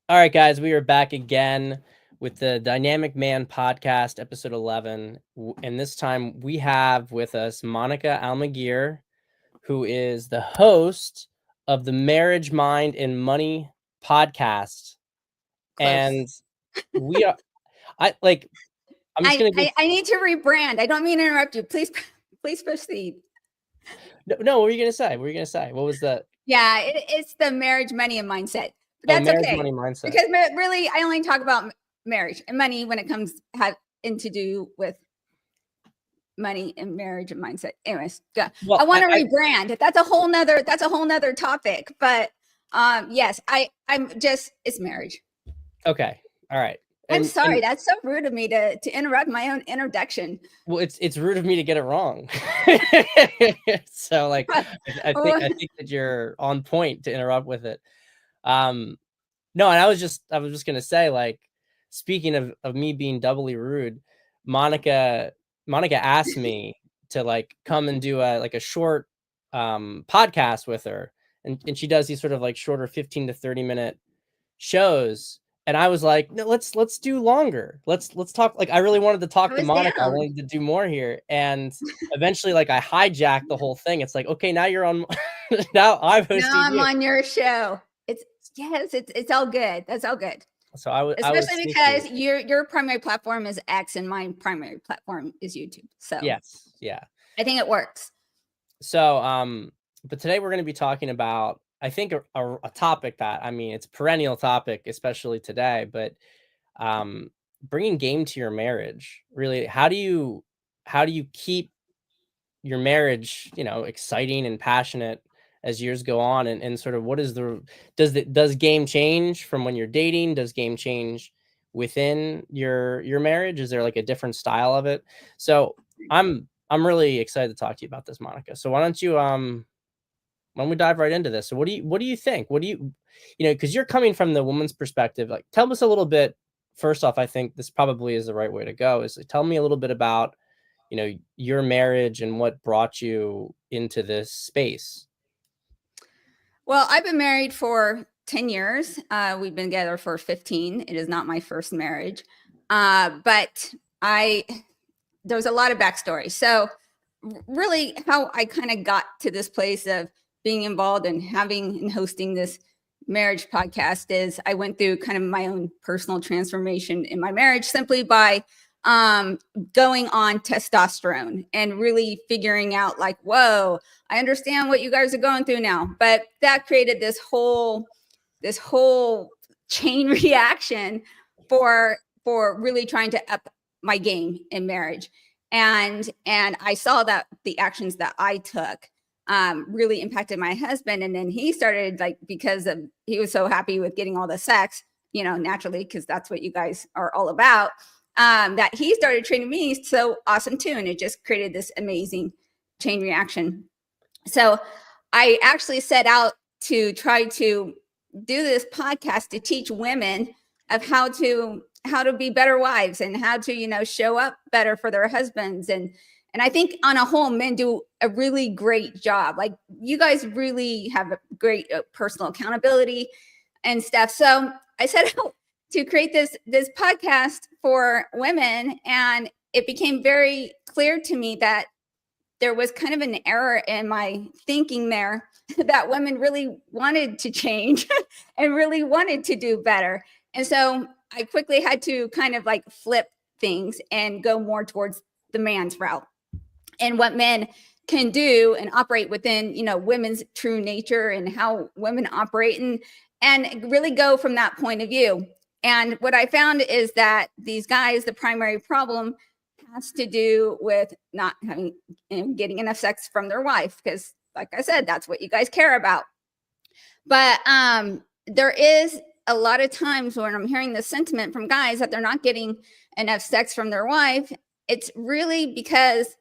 All right, guys, we are back again with the Dynamic Man podcast, episode 11. And this time we have with us Monica Almaguer, who is the host of the Marriage, Mind, and Money podcast. Close. And we are, I'm just I, going to go. I, I need to rebrand. I don't mean to interrupt you. Please proceed. No, what were you going to say? What were you going to say? What was the? Yeah, it's the marriage, money, and mindset. But Oh, that's marriage, okay money, mindset. because really, I only talk about marriage and money when it comes to do with money and marriage and mindset. Anyways, go. Well, I want to rebrand. That's a whole nother topic. But yes, I'm just it's marriage. Okay. All right. I'm sorry. That's so rude of me to interrupt my own introduction. Well, it's rude of me to get it wrong. So I think that you're on point to interrupt with it. No, and I was just gonna say, speaking of me being doubly rude, Monica asked me to come and do a short podcast with her, and she does these sort of shorter 15 to 30-minute shows. And I was like, no, let's do longer. Let's talk. I really wanted to talk to Monica. I wanted to do more here. And eventually, I hijacked the whole thing. It's like, okay, now you're on. Now I'm hosting. Now I'm on your show. It's all good. That's all good. So especially because your primary platform is X and my primary platform is YouTube. So yes, yeah, I think it works. So but today we're going to be talking about, I think, a topic that, it's a perennial topic, especially today, but bringing game to your marriage. Really, how do you keep your marriage, exciting and passionate as years go on, and sort of what is does game change from when you're dating? Does game change within your marriage? Is there a different style of it? So I'm really excited to talk to you about this, Monica. So why don't we dive right into this? So what do you think? What do you because you're coming from the woman's perspective, tell us a little bit. First off, I think this probably is the right way to go, is tell me a little bit about, your marriage and what brought you into this space. Well, I've been married for 10 years. We've been together for 15. It is not my first marriage. But there's a lot of backstory. So really how I kind of got to this place of being involved and having and hosting this marriage podcast is I went through kind of my own personal transformation in my marriage simply by going on testosterone and really figuring out whoa, I understand what you guys are going through now. But that created this whole chain reaction for really trying to up my game in marriage. And I saw that the actions that I took really impacted my husband. And then he started because he was so happy with getting all the sex, naturally, because that's what you guys are all about. That he started treating me so awesome too. And it just created this amazing chain reaction. So I actually set out to try to do this podcast to teach women of how to be better wives and how to, show up better for their husbands. And I think on a whole, men do a really great job. You guys really have a great personal accountability and stuff. So I set out to create this podcast for women. And it became very clear to me that there was kind of an error in my thinking there, that women really wanted to change and really wanted to do better. And so I quickly had to kind of flip things and go more towards the man's route and what men can do and operate within, women's true nature and how women operate and really go from that point of view. And what I found is that these guys, the primary problem has to do with not having getting enough sex from their wife, because like I said, that's what you guys care about. But there is a lot of times when I'm hearing the sentiment from guys that they're not getting enough sex from their wife, it's really because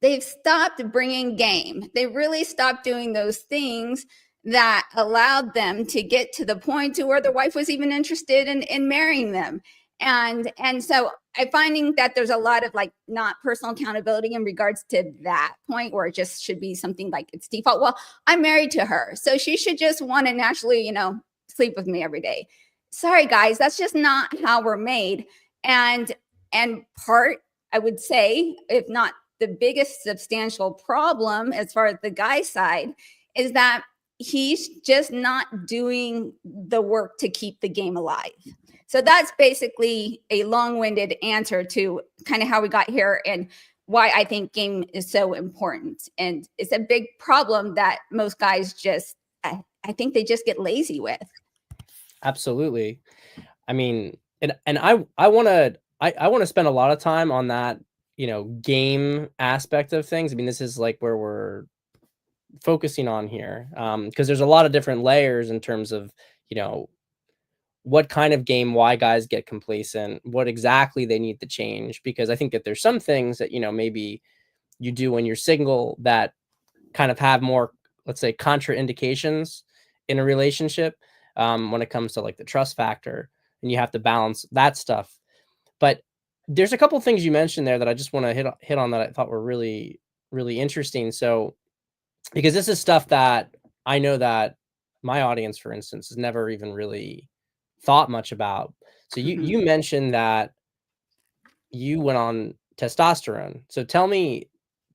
they've stopped bringing game. They really stopped doing those things that allowed them to get to the point to where the wife was even interested in marrying them. And so I'm finding that there's a lot of not personal accountability in regards to that point, where it just should be something it's default. Well, I'm married to her, so she should just want to naturally, sleep with me every day. sorry guys, that's just not how we're made. And part, I would say, if not the biggest substantial problem as far as the guy side, is that he's just not doing the work to keep the game alive. So that's basically a long-winded answer to kind of how we got here and why I think game is so important. And it's a big problem that most guys just, I think they just get lazy with. Absolutely. I mean, and I wanna spend a lot of time on that, game aspect of things. I mean, this is like where we're focusing on here, because there's a lot of different layers in terms of, you know, what kind of game, why guys get complacent, what exactly they need to change. Because I think that there's some things that, maybe you do when you're single that kind of have more, let's say, contraindications in a relationship, when it comes to like the trust factor, and you have to balance that stuff. But there's a couple things you mentioned there that I just want to hit on that I thought were really, really interesting. So, because this is stuff that I know that my audience, for instance, has never even really thought much about. So you mentioned that you went on testosterone. So tell me,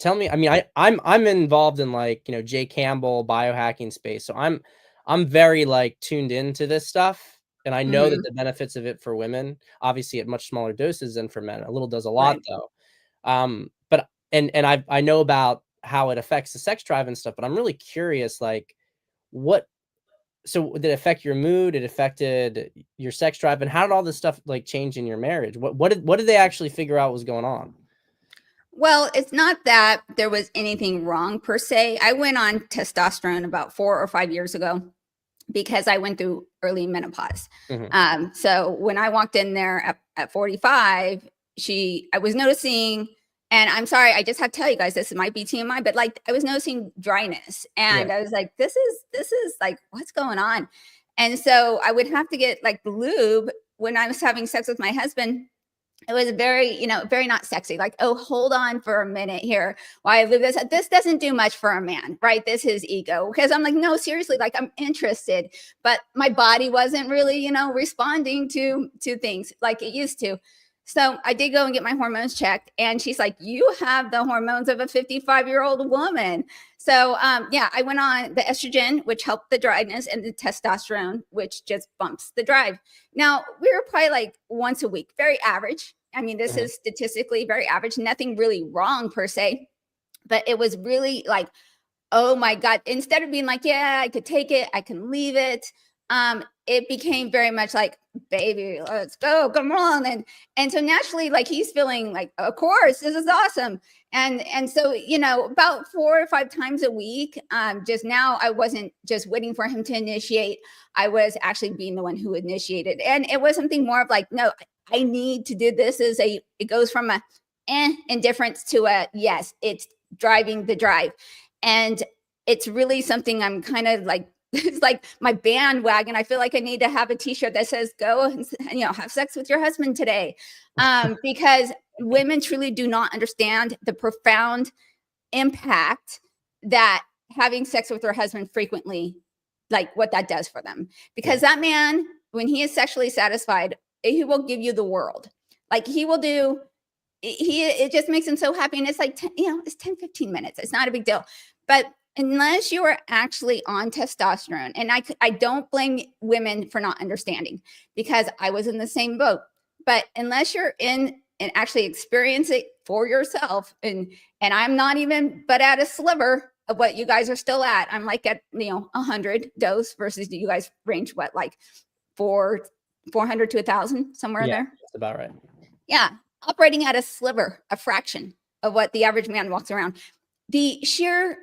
I mean, I'm involved in like, Jay Campbell biohacking space. So I'm very like tuned into this stuff. And I know that Mhm. the benefits of it for women, obviously at much smaller doses than for men. A little does a lot Right. though. But and I know about how it affects the sex drive and stuff, but I'm really curious, like what so did it affect your mood? It affected your sex drive, and how did all this stuff like change in your marriage? What did they actually figure out was going on? Well, it's not that there was anything wrong per se. I went on testosterone about 4 or 5 years ago because I went through early menopause. Mhm. So when I walked in there at 45, I was noticing, and I'm sorry, I just have to tell you guys, this might be TMI, but like I was noticing dryness, Yeah. and I was like, this is like, what's going on? And so I would have to get like the lube when I was having sex with my husband. It was very, very not sexy. Like, oh, hold on for a minute here while I live this. This doesn't do much for a man, right? This is ego. Because I'm like, no, seriously, like I'm interested, but my body wasn't really, responding to things like it used to. So I did go and get my hormones checked, and she's like, "You have the hormones of a 55-year-old woman." So yeah, I went on the estrogen, which helped the dryness, and the testosterone, which just bumps the drive. Now, we were probably like once a week, very average. I mean, this Mhm. is statistically very average, nothing really wrong per se, but it was really like, oh my God, instead of being like, yeah, I could take it, I can leave it, it became very much like, baby, let's go, come on. And so naturally, like he's feeling like, of course, this is awesome. And so, about 4 or 5 times a week, just now I wasn't just waiting for him to initiate. I was actually being the one who initiated. And it was something more of like, no, I need to do this. It goes from a indifference to a yes, it's driving the drive. And it's really something I'm kind of like, it's like my bandwagon. I feel like I need to have a t-shirt that says go and have sex with your husband today. Because women truly do not understand the profound impact that having sex with their husband frequently, like what that does for them. Yeah. Because that man, when he is sexually satisfied, he will give you the world. Like he will do, it just makes him so happy. And it's like, it's 10, 15 minutes. It's not a big deal. But unless you are actually on testosterone, and I don't blame women for not understanding because I was in the same boat. But unless you're in and actually experience it for yourself, and I'm not even but at a sliver of what you guys are still at. I'm like at 100 dose versus you guys range what, like 400 to 1,000, somewhere in Yeah, there. that's about right. Yeah, operating at a sliver, a fraction of what the average man walks around. The sheer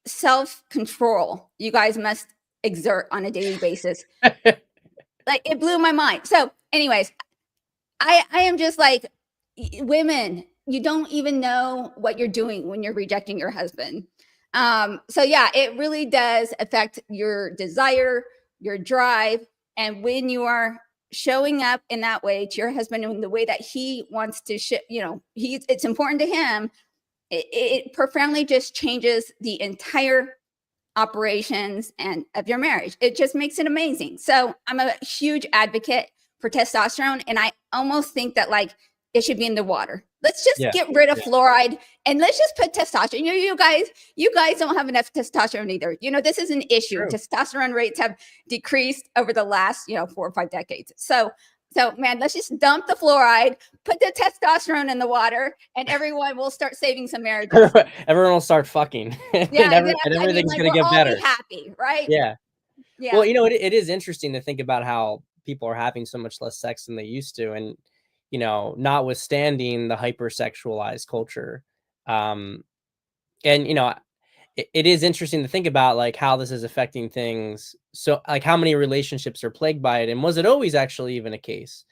self-control you guys must exert on a daily basis. Like it blew my mind. So, anyways, I am just like, women, you don't even know what you're doing when you're rejecting your husband. So yeah, it really does affect your desire, your drive, and when you are showing up in that way to your husband in the way that he wants to, it's important to him. It profoundly just changes the entire operations and of your marriage. It just makes it amazing. So I'm a huge advocate for testosterone, and I almost think that like it should be in the water. Let's just Yeah. get rid of Yeah. fluoride and let's just put testosterone. You guys don't have enough testosterone either. This is an issue. True. Testosterone rates have decreased over the last 4 or 5 decades. So man, let's just dump the fluoride, put the testosterone in the water, and everyone will start saving some marriages. Everyone will start fucking, Yeah, exactly. and I mean, everything's like gonna we'll get all be better. happy, right? Yeah. Yeah. Well, it is interesting to think about how people are having so much less sex than they used to, and notwithstanding the hypersexualized culture, um, and it is interesting to think about like how this is affecting things. So like how many relationships are plagued by it, and was it always actually even a case?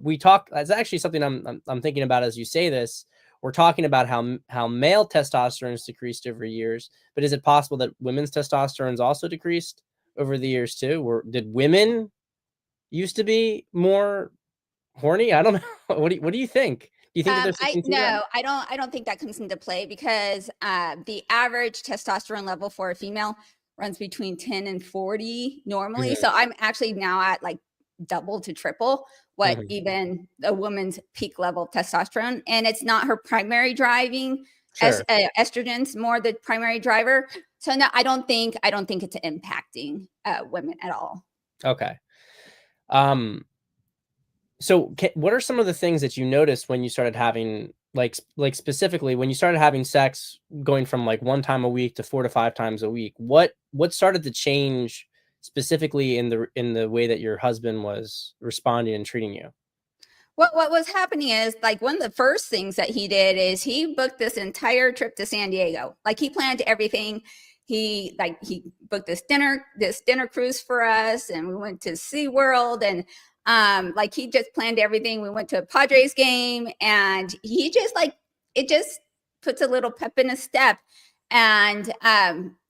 We talk. That's actually something I'm thinking about as you say this. We're talking about how male testosterone has decreased over years, but is it possible that women's testosterone has also decreased over the years too? Or did women used to be more horny? I don't know. What do you think? Do you think that there's I something to that? no, I don't think that comes into play because the average testosterone level for a female runs between 10 and 40 normally. Mhm, So I'm actually now at like double to triple what mhm. even a woman's peak level of testosterone, and it's not her primary driving. Sure. Estrogen's more the primary driver. So no, I don't think it's impacting women at all. Okay. Um, so what are some of the things that you noticed when you started having like specifically when you started having sex going from like 1 time a week to 4 to 5 times a week? What started to change specifically in the way that your husband was responding and treating you? What was happening is like one of the first things that he did is he booked this entire trip to San Diego. Like he planned everything. He booked this dinner cruise for us, and we went to SeaWorld, and like he just planned everything. We went to a Padres game, and he just like it just puts a little pep in his step. And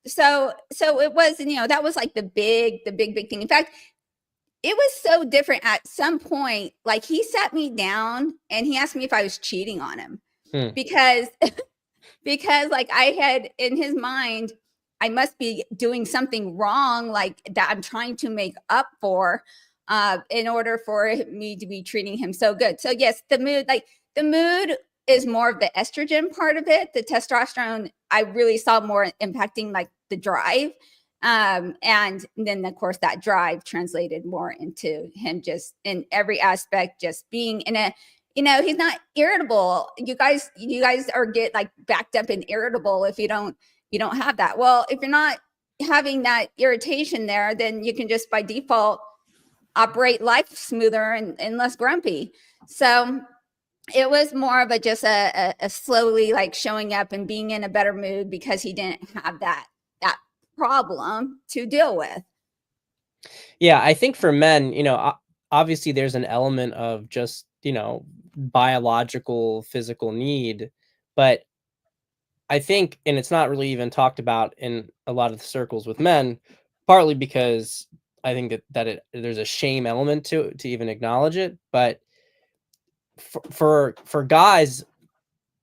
so it was, that was like the big thing. In fact, it was so different at some point. Like he sat me down and he asked me if I was cheating on him Hmm. because because like I had in his mind I must be doing something wrong, like that I'm trying to make up for in order for me to be treating him so good. So yes, the mood is more of the estrogen part of it. The testosterone I really saw more impacting like the drive. And then of course that drive translated more into him just in every aspect, just being in a, he's not irritable. You guys are get like backed up and irritable if you don't have that. Well, if you're not having that irritation there, then you can just by default operate life smoother and less grumpy. So it was more of just a slowly like showing up and being in a better mood because he didn't have that problem to deal with. Yeah, I think for men, obviously there's an element of just, biological physical need, but I think, and it's not really even talked about in a lot of the circles with men, partly because I think there's a shame element to even acknowledge it. But for guys,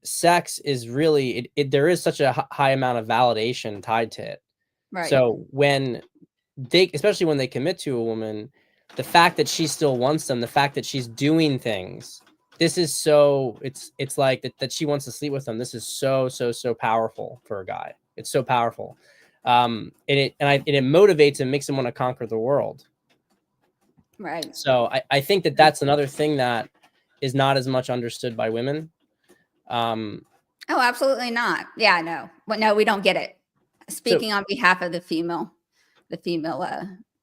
sex is really there is such a high amount of validation tied to it. Right. So when especially when they commit to a woman, the fact that she still wants them, the fact that she's doing things, this is so it's like that she wants to sleep with them. This is so so so powerful for a guy. It's so powerful, and it motivates and makes him want to conquer the world. Right. So I think that's another thing that is not as much understood by women. Um, Oh, absolutely not. Yeah, no. But no, we don't get it. so Speaking on behalf of the female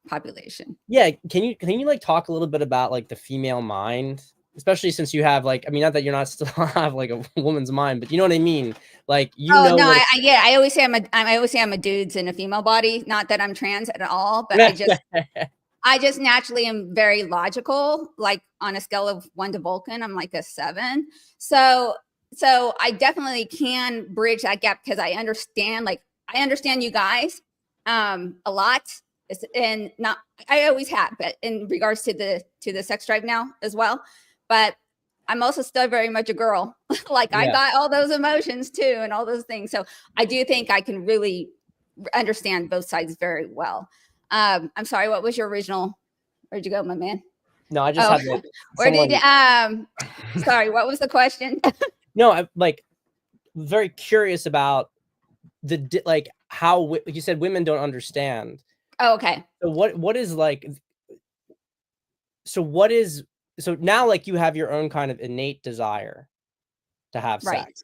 population. yeah, can you like talk a little bit about like the female mind, especially since you have like, I mean, not that you're not still have like a woman's mind, but you know what I mean? Like Oh no, what yeah, I always say I'm a dudes in a female body. Not that I'm trans at all, but I just it I just naturally am very logical. Like on a scale of 1 to Vulcan, I'm like a 7. So I definitely can bridge that gap because I understand you guys a lot. And not I always have, but in regards to the sex drive now as well. But I'm also still very much a girl. Like I yeah. got all those emotions too and all those things. So I do think I can really understand both sides very well. I'm sorry, what was your original? Where'd you go, my man? No, I just Oh, had like where did someone. sorry, what was the question? No, I'm like very curious about like how like you said women don't understand. Oh, okay. So what is like so what is so now like you have your own kind of innate desire to have Right. sex.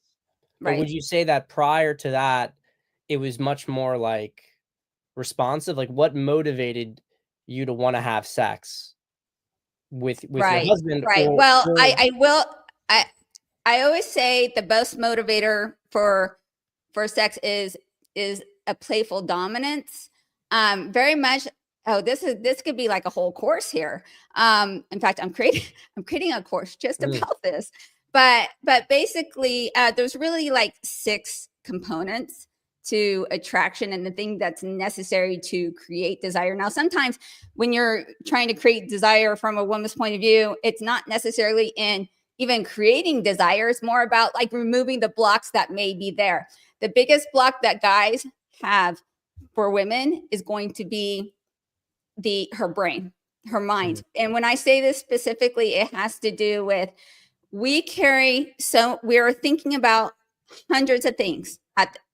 But would Right. you say that prior to that it was much more like responsive? Like what motivated you to want to have sex with your Right. husband Right. Well, or I I always say the best motivator for sex is a playful dominance. Very much. Oh, this could be like a whole course here. In fact, I'm creating a course just Mm, about this. But basically, there's really like 6 components to attraction and the thing that's necessary to create desire. Now, sometimes when you're trying to create desire from a woman's point of view, it's not necessarily in even creating desire. It's more about like removing the blocks that may be there. The biggest block that guys have for women is going to be her brain, her mhm, mind. And when I say this specifically, it has to do with we're thinking about hundreds of things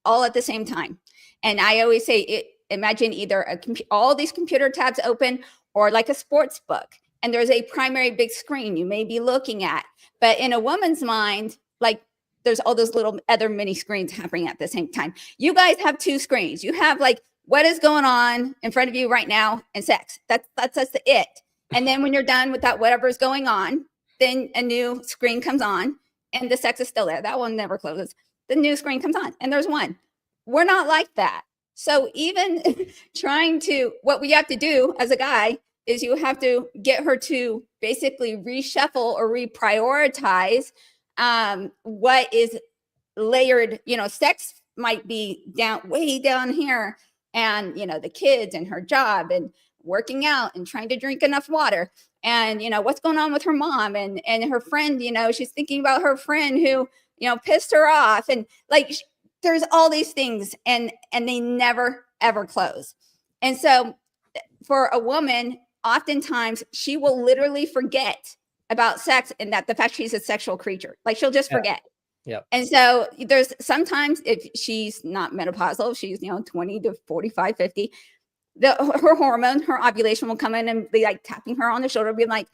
all at the same time. And I always say imagine either all these computer tabs open or like a sports book, and there's a primary big screen you may be looking at. But in a woman's mind, like there's all those little other mini screens happening at the same time. You guys have 2 screens. You have like what is going on in front of you right now and sex. That's it. And then when you're done with that, whatever's going on, then a new screen comes on and the sex is still there. That one never closes. The new screen comes on and there's one. We're not like that. So even what we have to do as a guy is you have to get her to basically reshuffle or reprioritize what is layered. Sex might be way down here, and the kids and her job and working out and trying to drink enough water, and what's going on with her mom and her friend. She's thinking about her friend who pissed her off, and like there's all these things, and they never ever close. And so for a woman, oftentimes she will literally forget about sex and that the fact she's a sexual creature. Like she'll just yeah, forget. yeah. And so there's sometimes if she's not menopausal, she's 20 to 45, 50, her hormone, her ovulation will come in and be like tapping her on the shoulder, being like,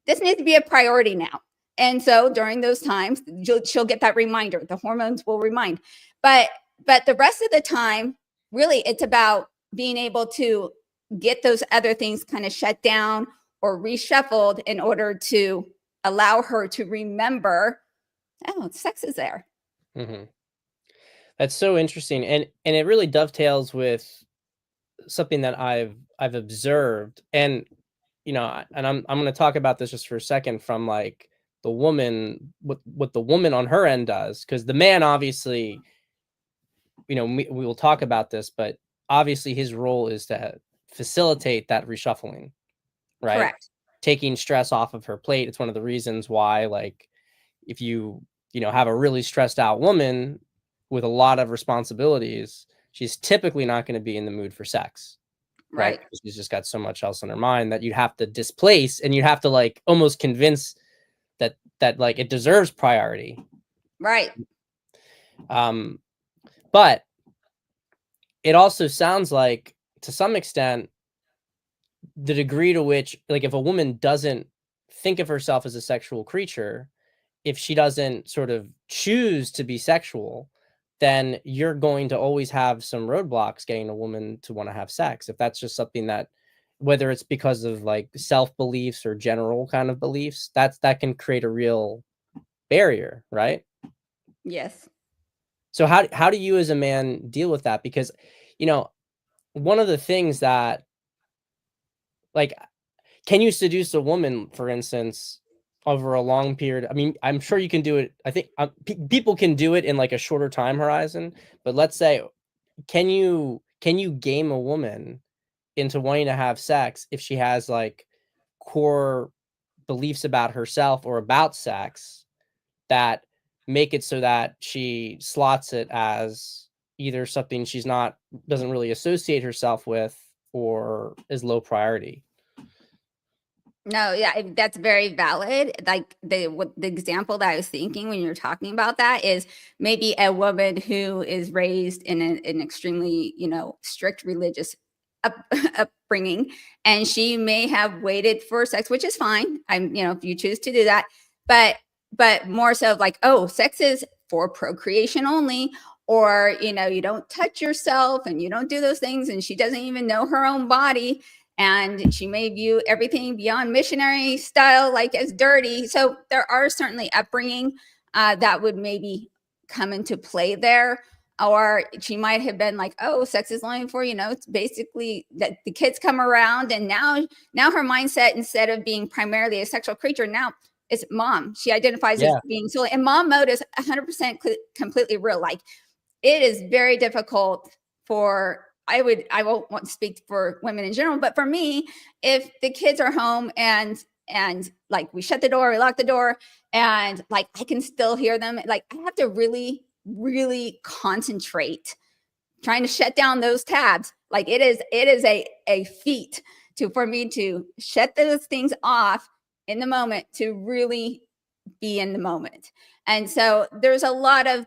this needs to be a priority now. And so during those times, she'll get that reminder. The hormones will remind. But the rest of the time, really, it's about being able to get those other things kind of shut down or reshuffled in order to allow her to remember, oh, sex is there. Hmm. That's so interesting, and it really dovetails with something that I've observed, and and I'm going to talk about this just for a second from like the woman, what the woman on her end does, because the man obviously, we will talk about this, but obviously his role is to facilitate that reshuffling, right? Correct. Taking stress off of her plate. It's one of the reasons why, like, if have a really stressed out woman with a lot of responsibilities, she's typically not going to be in the mood for sex, right? Right. Because she's just got so much else on her mind that you'd have to displace, and you'd have to like almost convince that like it deserves priority. Right. Um, but it also sounds like to some extent the degree to which, like, if a woman doesn't think of herself as a sexual creature, if she doesn't sort of choose to be sexual, then you're going to always have some roadblocks getting a woman to want to have sex. If that's just something that, whether it's because of like self beliefs or general kind of beliefs, that can create a real barrier, right? Yes. So how do you as a man deal with that? Because, you know, one of the things that, like, can you seduce a woman, for instance, over a long period? I mean, I'm sure you can do it. I think people can do it in like a shorter time horizon. But let's say, can you game a woman into wanting to have sex if she has like core beliefs about herself or about sex that make it so that she slots it as either something she's not doesn't really associate herself with or is low priority. No, yeah, that's very valid. Like the example that I was thinking when you're talking about that is maybe a woman who is raised in an extremely, strict religious up, upbringing, and she may have waited for sex, which is fine. If you choose to do that, but more so like, oh, sex is for procreation only, or you don't touch yourself and you don't do those things, and she doesn't even know her own body, and she may view everything beyond missionary style like as dirty. So there are certainly upbringing that would maybe come into play there. Or she might have been like, oh, sex is only for, it's basically that the kids come around, and now her mindset, instead of being primarily a sexual creature, now it's mom. She identifies as Yeah. being solely, and mom mode is 100% completely real. Like, it is very difficult for, I won't want to speak for women in general, but for me, if the kids are home and like we shut the door, we lock the door, and like I can still hear them, like I have to really, really concentrate trying to shut down those tabs. Like it is a feat for me to shut those things off in the moment, to really be in the moment. And so there's a lot of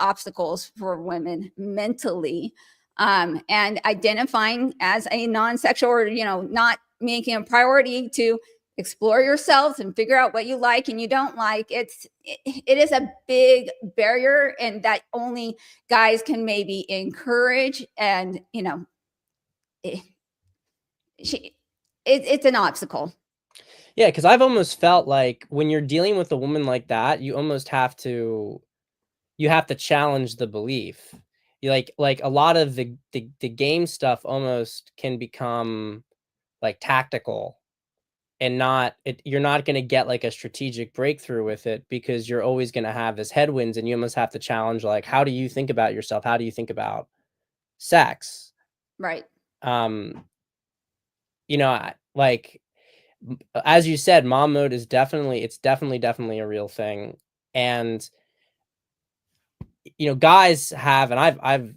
obstacles for women mentally, and identifying as a non-sexual, or not making a priority to explore yourselves and figure out what you like and you don't like. It is a big barrier, and that only guys can maybe encourage. And it, it's an obstacle. Yeah, because I've almost felt like when you're dealing with a woman like that, you almost you have to challenge the belief. You like a lot of the game stuff almost can become like tactical, and you're not gonna get like a strategic breakthrough with it, because you're always gonna have this headwinds, and you almost have to challenge, like, how do you think about yourself? How do you think about sex? Right. Um, like, as you said, mom mode is definitely a real thing. And guys have, and I've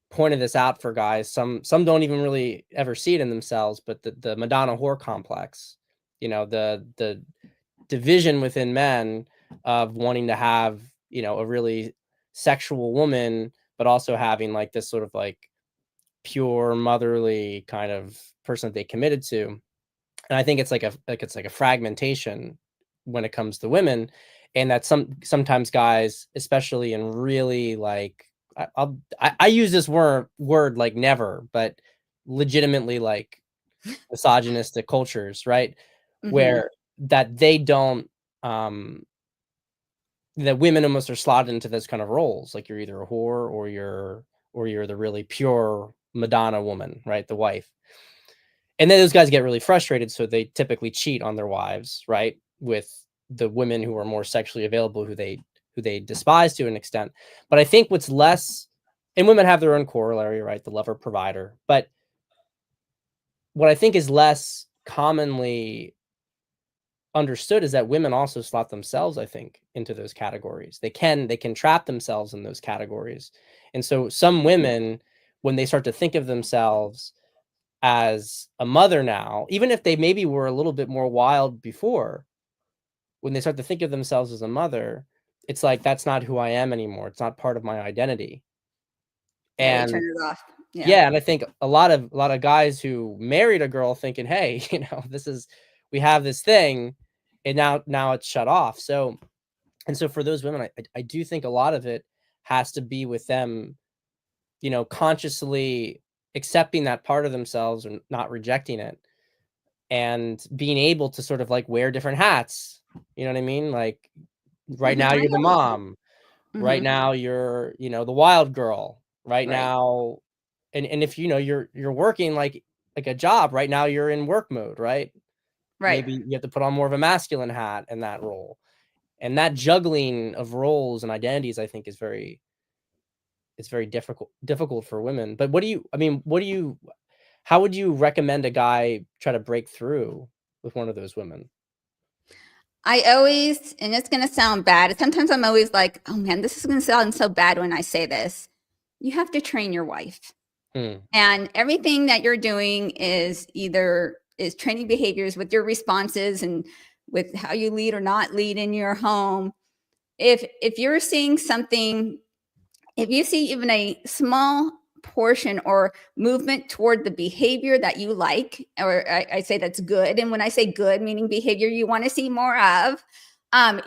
pointed this out for guys. Some don't even really ever see it in themselves, but the Madonna whore complex, the division within men of wanting to have, a really sexual woman, but also having like this sort of like pure motherly kind of person that they committed to. And I think it's like a fragmentation when it comes to women, and that sometimes guys, especially in really like, I use this word like never, but legitimately like misogynistic cultures, right? Mm-hmm. Where that they don't, um that women almost are slotted into those kind of roles, like you're either a whore or you're the really pure Madonna woman, right? The wife. And then those guys get really frustrated, so they typically cheat on their wives, right? With the women who are more sexually available, who they despise to an extent. But I think what's less, and women have their own corollary, right? The lover provider. But what I think is less commonly understood is that women also slot themselves, I think, into those categories. They can trap themselves in those categories. And so some women, when they start to think of themselves as a mother now, even if they maybe were a little bit more wild before, when they start to think of themselves as a mother, it's like, that's not who I am anymore. It's not part of my identity. Yeah, they turn And it off. Yeah. yeah, and I think a lot of guys who married a girl thinking, hey, we have this thing, and now it's shut off. So, and so for those women, I do think a lot of it has to be with them, consciously accepting that part of themselves and not rejecting it, and being able to sort of like wear different hats. You know what I mean? Like, right Mm-hmm. now I you're the know. mom, right Mm-hmm. now you're, the wild girl, right Right. now. And if you're working like a job right now, you're in work mode, right? Right. Maybe you have to put on more of a masculine hat in that role. And that juggling of roles and identities, I think, is very it's very difficult for women. But how would you recommend a guy try to break through with one of those women? I always, and it's going to sound bad. Sometimes I'm always like, oh man, this is going to sound so bad when I say this. you have to train your wife. Hmm. And everything that you're doing is either is training behaviors with your responses and with how you lead or not lead in your home. If you're seeing something, if you see even a small portion or movement toward the behavior that you like, or I say that's good, and when I say good, meaning behavior you want to see more of,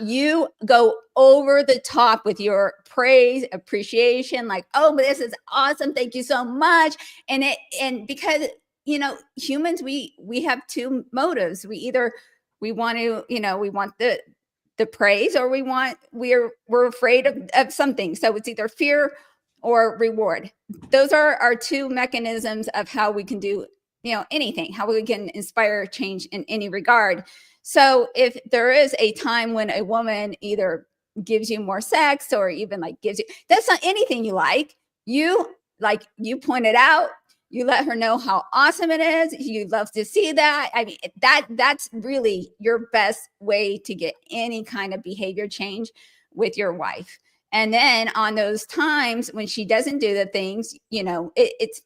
you go over the top with your praise, appreciation, like, oh, this is awesome, thank you so much. And because humans, we have two motives. We either we want to, we want the praise, or we're afraid of something. So it's either fear or reward. Those are our two mechanisms of how we can do anything, how we can inspire change in any regard. So if there is a time when a woman either gives you more sex, or even like gives you, that's not anything you you point it out, you let her know how awesome it is, you love to see that. I mean, that's really your best way to get any kind of behavior change with your wife. And then on those times when she doesn't do the things, it's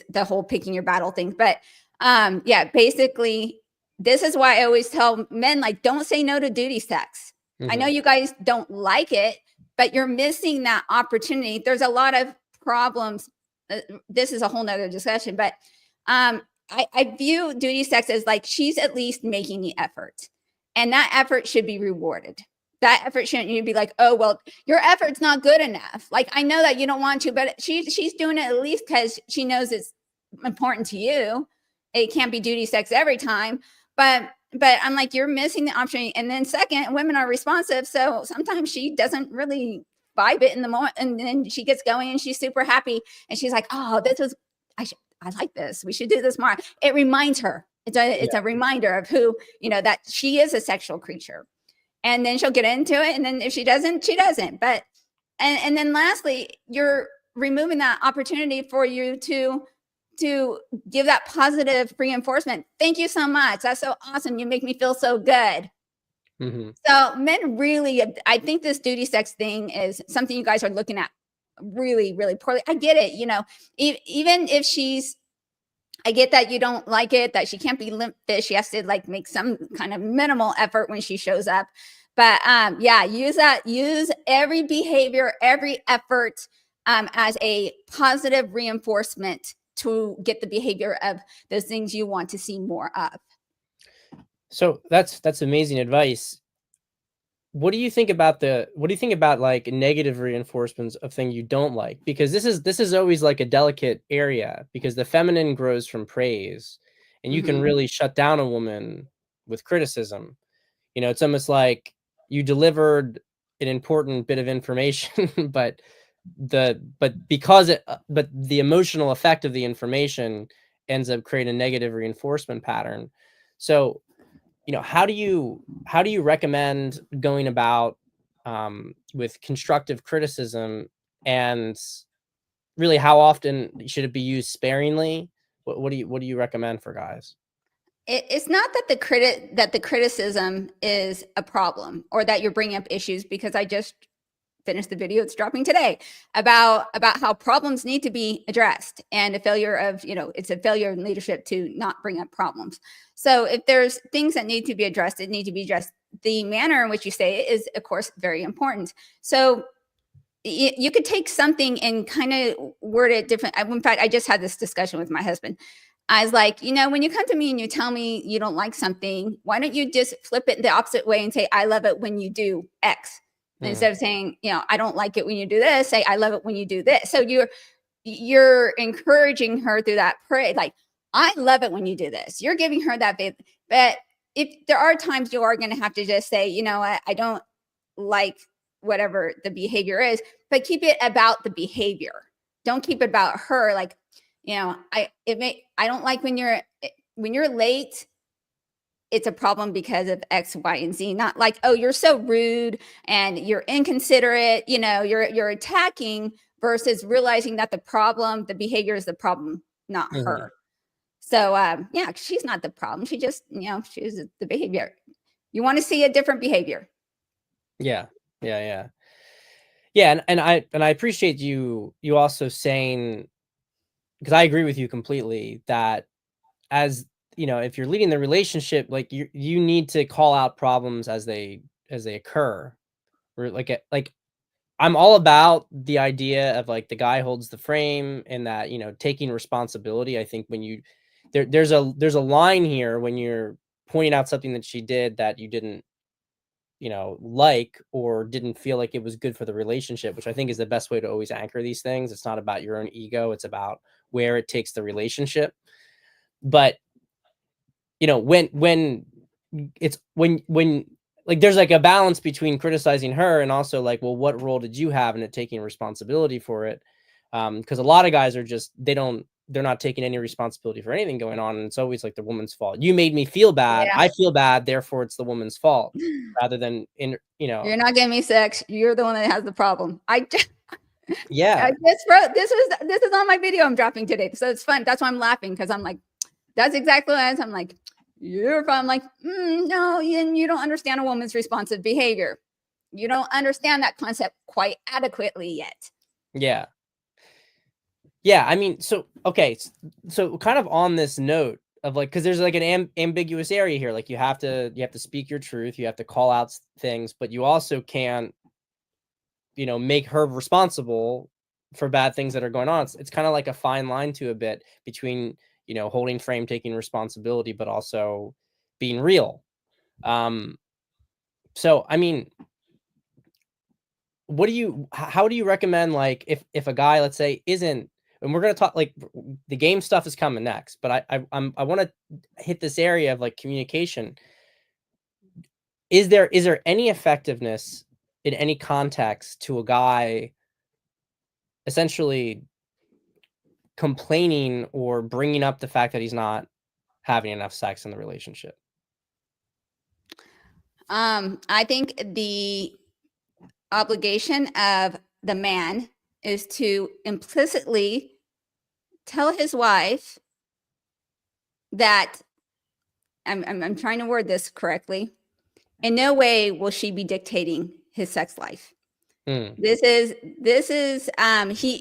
the whole picking your battle thing. But yeah, basically, this is why I always tell men, like, don't say no to duty sex. I know Hmm. you guys don't like it, but you're missing that opportunity. There's a lot of problems. This is a whole nother discussion, but I view duty sex as like she's at least making the effort, and that effort should be rewarded. That effort shouldn't you be like, oh well, your effort's not good enough. Like, I know that you don't want to, but she's doing it at least because she knows it's important to you. It can't be duty sex every time, but I'm like, you're missing the opportunity. And then second, women are responsive, so sometimes she doesn't really vibe it in the moment, and then she gets going and she's super happy, and she's like, oh, I like this, we should do this more. It reminds her, it's a reminder of who, that she is a sexual creature. And then she'll get into it, and then if she doesn't, she doesn't. But and then lastly, you're removing that opportunity for you to give that positive reinforcement. Thank you so much, that's so awesome, you make me feel so good. Hmm. So men really, I think this duty sex thing is something you guys are looking at really, really poorly. I get it, even if I get that you don't like it, that she can't be limp fish. She has to like make some kind of minimal effort when she shows up. But yeah, use every behavior, every effort as a positive reinforcement to get the behavior of those things you want to see more of. So that's amazing advice. What do you think about like negative reinforcements of things you don't like? Because this is always like a delicate area, because the feminine grows from praise, and you can Hmm. really shut down a woman with criticism. It's almost like you delivered an important bit of information, but the emotional effect of the information ends up creating a negative reinforcement pattern. So, how do you recommend going about with constructive criticism, and really how often should it be used sparingly? What do you recommend for guys? It's not that the criticism is a problem, or that you're bringing up issues, because I just finished the video, it's dropping today, about how problems need to be addressed, and a failure of, it's a failure in leadership to not bring up problems. So if there's things that need to be addressed, it need to be addressed. The manner in which you say it is, of course, very important. So you could take something and kind of word it different. In fact, I just had this discussion with my husband. I was like, when you come to me and you tell me you don't like something, why don't you just flip it the opposite way and say, I love it when you do X? Mhm. Instead of saying, I don't like it when you do this, say, I love it when you do this. So you're encouraging her through that praise. Like, I love it when you do this. You're giving her that faith. But if there are times you are going to have to just say, I don't like whatever the behavior is, but keep it about the behavior. Don't keep it about her. Like, I don't like when you're late. It's a problem because of X, Y, and Z. Not like, oh, you're so rude and you're inconsiderate. You're attacking, versus realizing that the behavior is the problem, not Mhm. her. So yeah, she's not the problem. She just, she's the behavior. You want to see a different behavior. Yeah. Yeah, yeah. Yeah, and I appreciate you also saying, because I agree with you completely, that as you know, if you're leading the relationship, like you need to call out problems as they occur. Or like I'm all about the idea of like the guy holds the frame and that, you know, taking responsibility. I think when you there's a line here when you're pointing out something that she did that you didn't, you know, like or didn't feel like it was good for the relationship, which I think is the best way to always anchor these things. It's not about your own ego, it's about where it takes the relationship. But, you know, when like there's like a balance between criticizing her and also like, well, what role did you have in it, taking responsibility for it? Because a lot of guys are just they're not taking any responsibility for anything going on, and it's always like the woman's fault. You made me feel bad. Yeah. I feel bad, therefore it's the woman's fault, rather than in You're not giving me sex. You're the one that has the problem. I yeah, just wrote this is on my video I'm dropping today. So it's fun. That's why I'm laughing because I'm like, that's exactly what I'm like, you're from like, no, you don't understand a woman's responsive behavior. You don't understand that concept quite adequately yet. yeah, yeah. I mean, so okay, so kind of on this note of like, because there's like an ambiguous area here. Like you have to speak your truth. You have to call out things, but you also can't, you know, make her responsible for bad things that are going on. It's kind of like a fine line to a bit between, you know, holding frame, taking responsibility, but also being real. Um, so I mean, how do you recommend, like, if a guy, let's say, isn't, and we're gonna talk like the game stuff is coming next, but I want to hit this area of like communication. Is there any effectiveness in any context to a guy essentially complaining or bringing up the fact that he's not having enough sex in the relationship? I think the obligation of the man is to implicitly tell his wife that I'm trying to word this correctly. In no way will she be dictating his sex life. Mm,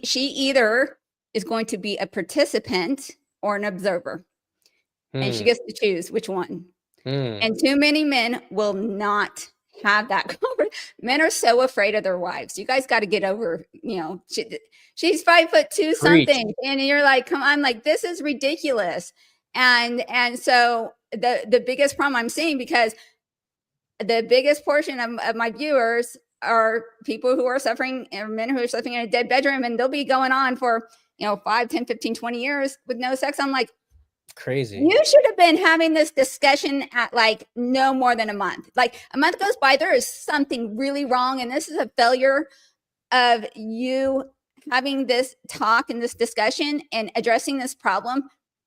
She either is going to be a participant or an observer, and she mm, gets to choose which one. mm. And too many men will not have that men are so afraid of their wives. You guys got to get over, she's 5'2" Preach. something, and you're like, come on, like this is ridiculous. And so the biggest problem I'm seeing, because the biggest portion of my viewers are people who are suffering, and men who are suffering in a dead bedroom, and they'll be going on for 5, 10, 15, 20 years with no sex. I'm like, Crazy. you should have been having this discussion at like no more than a month. Like a month goes by, there is something really wrong, and this is a failure of you having this talk and this discussion and addressing this problem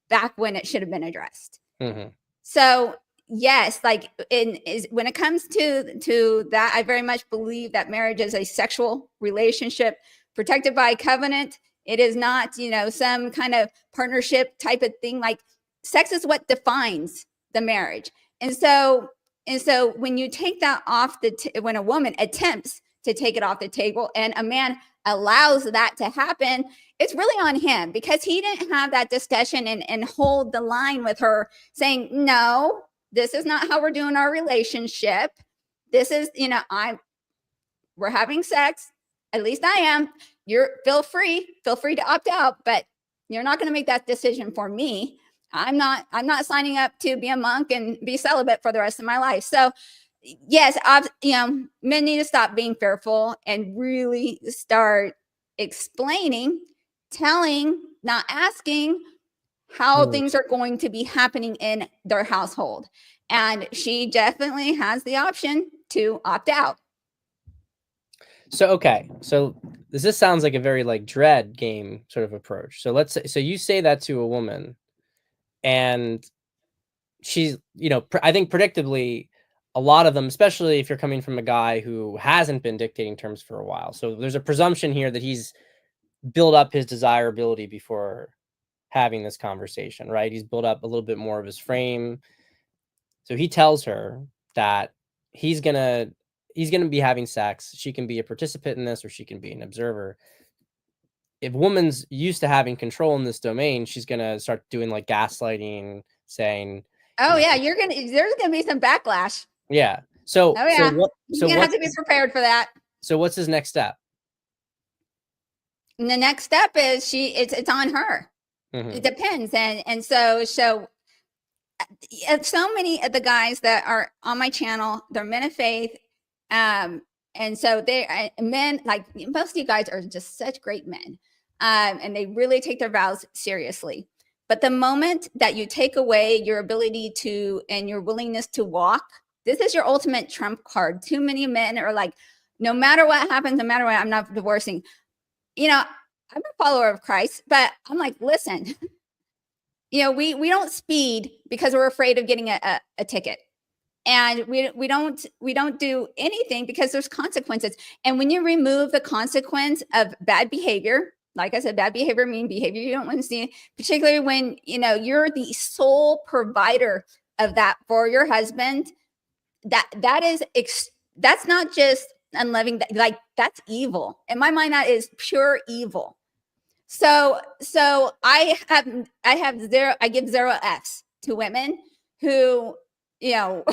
back when it should have been addressed. Mhm. So yes, like when it comes to that, I very much believe that marriage is a sexual relationship protected by covenant. It is not, some kind of partnership type of thing. Like sex is what defines the marriage. And so when you take that off when a woman attempts to take it off the table and a man allows that to happen, it's really on him, because he didn't have that discussion and hold the line with her saying, no, this is not how we're doing our relationship. This is, we're having sex. At least I am. Feel free to opt out, but you're not going to make that decision for me. I'm not signing up to be a monk and be celibate for the rest of my life. So yes, men need to stop being fearful and really start explaining, telling, not asking how Mm. things are going to be happening in their household. And she definitely has the option to opt out. So, okay. So this sounds like a very like dread game sort of approach. So let's say, so you say that to a woman, and she's, you know, I think predictably, a lot of them, especially if you're coming from a guy who hasn't been dictating terms for a while. So there's a presumption here that he's built up his desirability before having this conversation, right? He's built up a little bit more of his frame. So he tells her that he's gonna he's going to be having sex. She can be a participant in this, or she can be an observer. If a woman's used to having control in this domain, she's going to start doing like gaslighting, saying, Oh you yeah, know, there's gonna be some backlash. yeah. So, Oh so yeah, what, so you're gonna have what's to be his, prepared for that. so what's his next step? And the next step is it's on her. It Hmm. depends. And so many of the guys that are on my channel, they're men of faith. And so they men, like most of you guys are just such great men. And they really take their vows seriously. But the moment that you take away your ability to and your willingness to walk, this is your ultimate trump card. Too many men are like, no matter what happens, no matter what, I'm not divorcing. You know, I'm a follower of Christ, but I'm like, listen, we don't speed because we're afraid of getting a ticket. And we don't do anything because there's consequences. And when you remove the consequence of bad behavior, like I said, bad behavior mean behavior you don't want to see, particularly when you're the sole provider of that for your husband. That's not just unloving, like that's evil. In my mind, that is pure evil. So I give zero F's to women who, you know,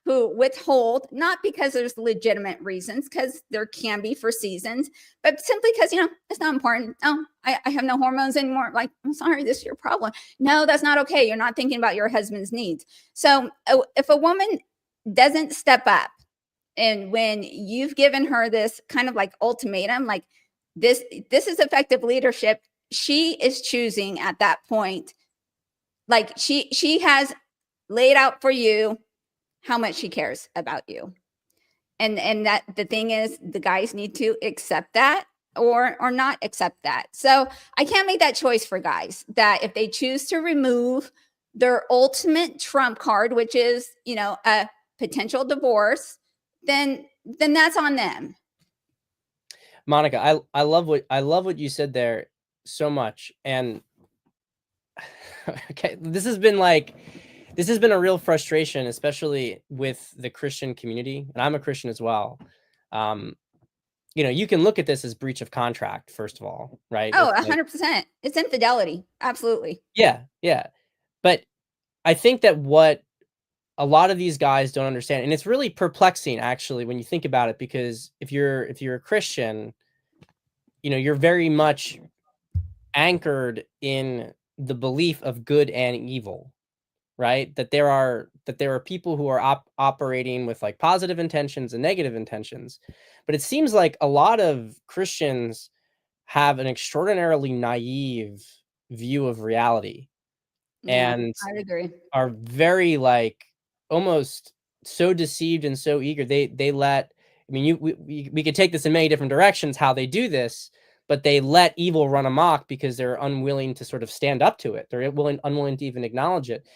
who withhold, not because there's legitimate reasons, because there can be for seasons, but simply because, it's not important. Oh, I have no hormones anymore. Like, I'm sorry, this is your problem. No, that's not okay. You're not thinking about your husband's needs. So if a woman doesn't step up, and when you've given her this kind of like ultimatum, like this is effective leadership, she is choosing at that point, like she has laid out for you how much she cares about you. And that the thing is, the guys need to accept that or not accept that. So I can't make that choice for guys, that if they choose to remove their ultimate trump card, which is, a potential divorce, then that's on them. Monica, I love what you said there so much. And okay, this has been a real frustration, especially with the Christian community, and I'm a Christian as well. Um, you can look at this as breach of contract, first of all, right? Oh, It's like, 100%. It's infidelity. Absolutely. yeah, yeah. But I think that what a lot of these guys don't understand, and it's really perplexing actually when you think about it, because if you're a Christian, you're very much anchored in the belief of good and evil, right? That there are people who are operating with like positive intentions and negative intentions. But it seems like a lot of Christians have an extraordinarily naive view of reality, Yeah, and I agree. are very like almost so deceived and so eager. They let, I mean, we could take this in many different directions how they do this, but they let evil run amok because they're unwilling to sort of stand up to it. They're unwilling to even acknowledge it.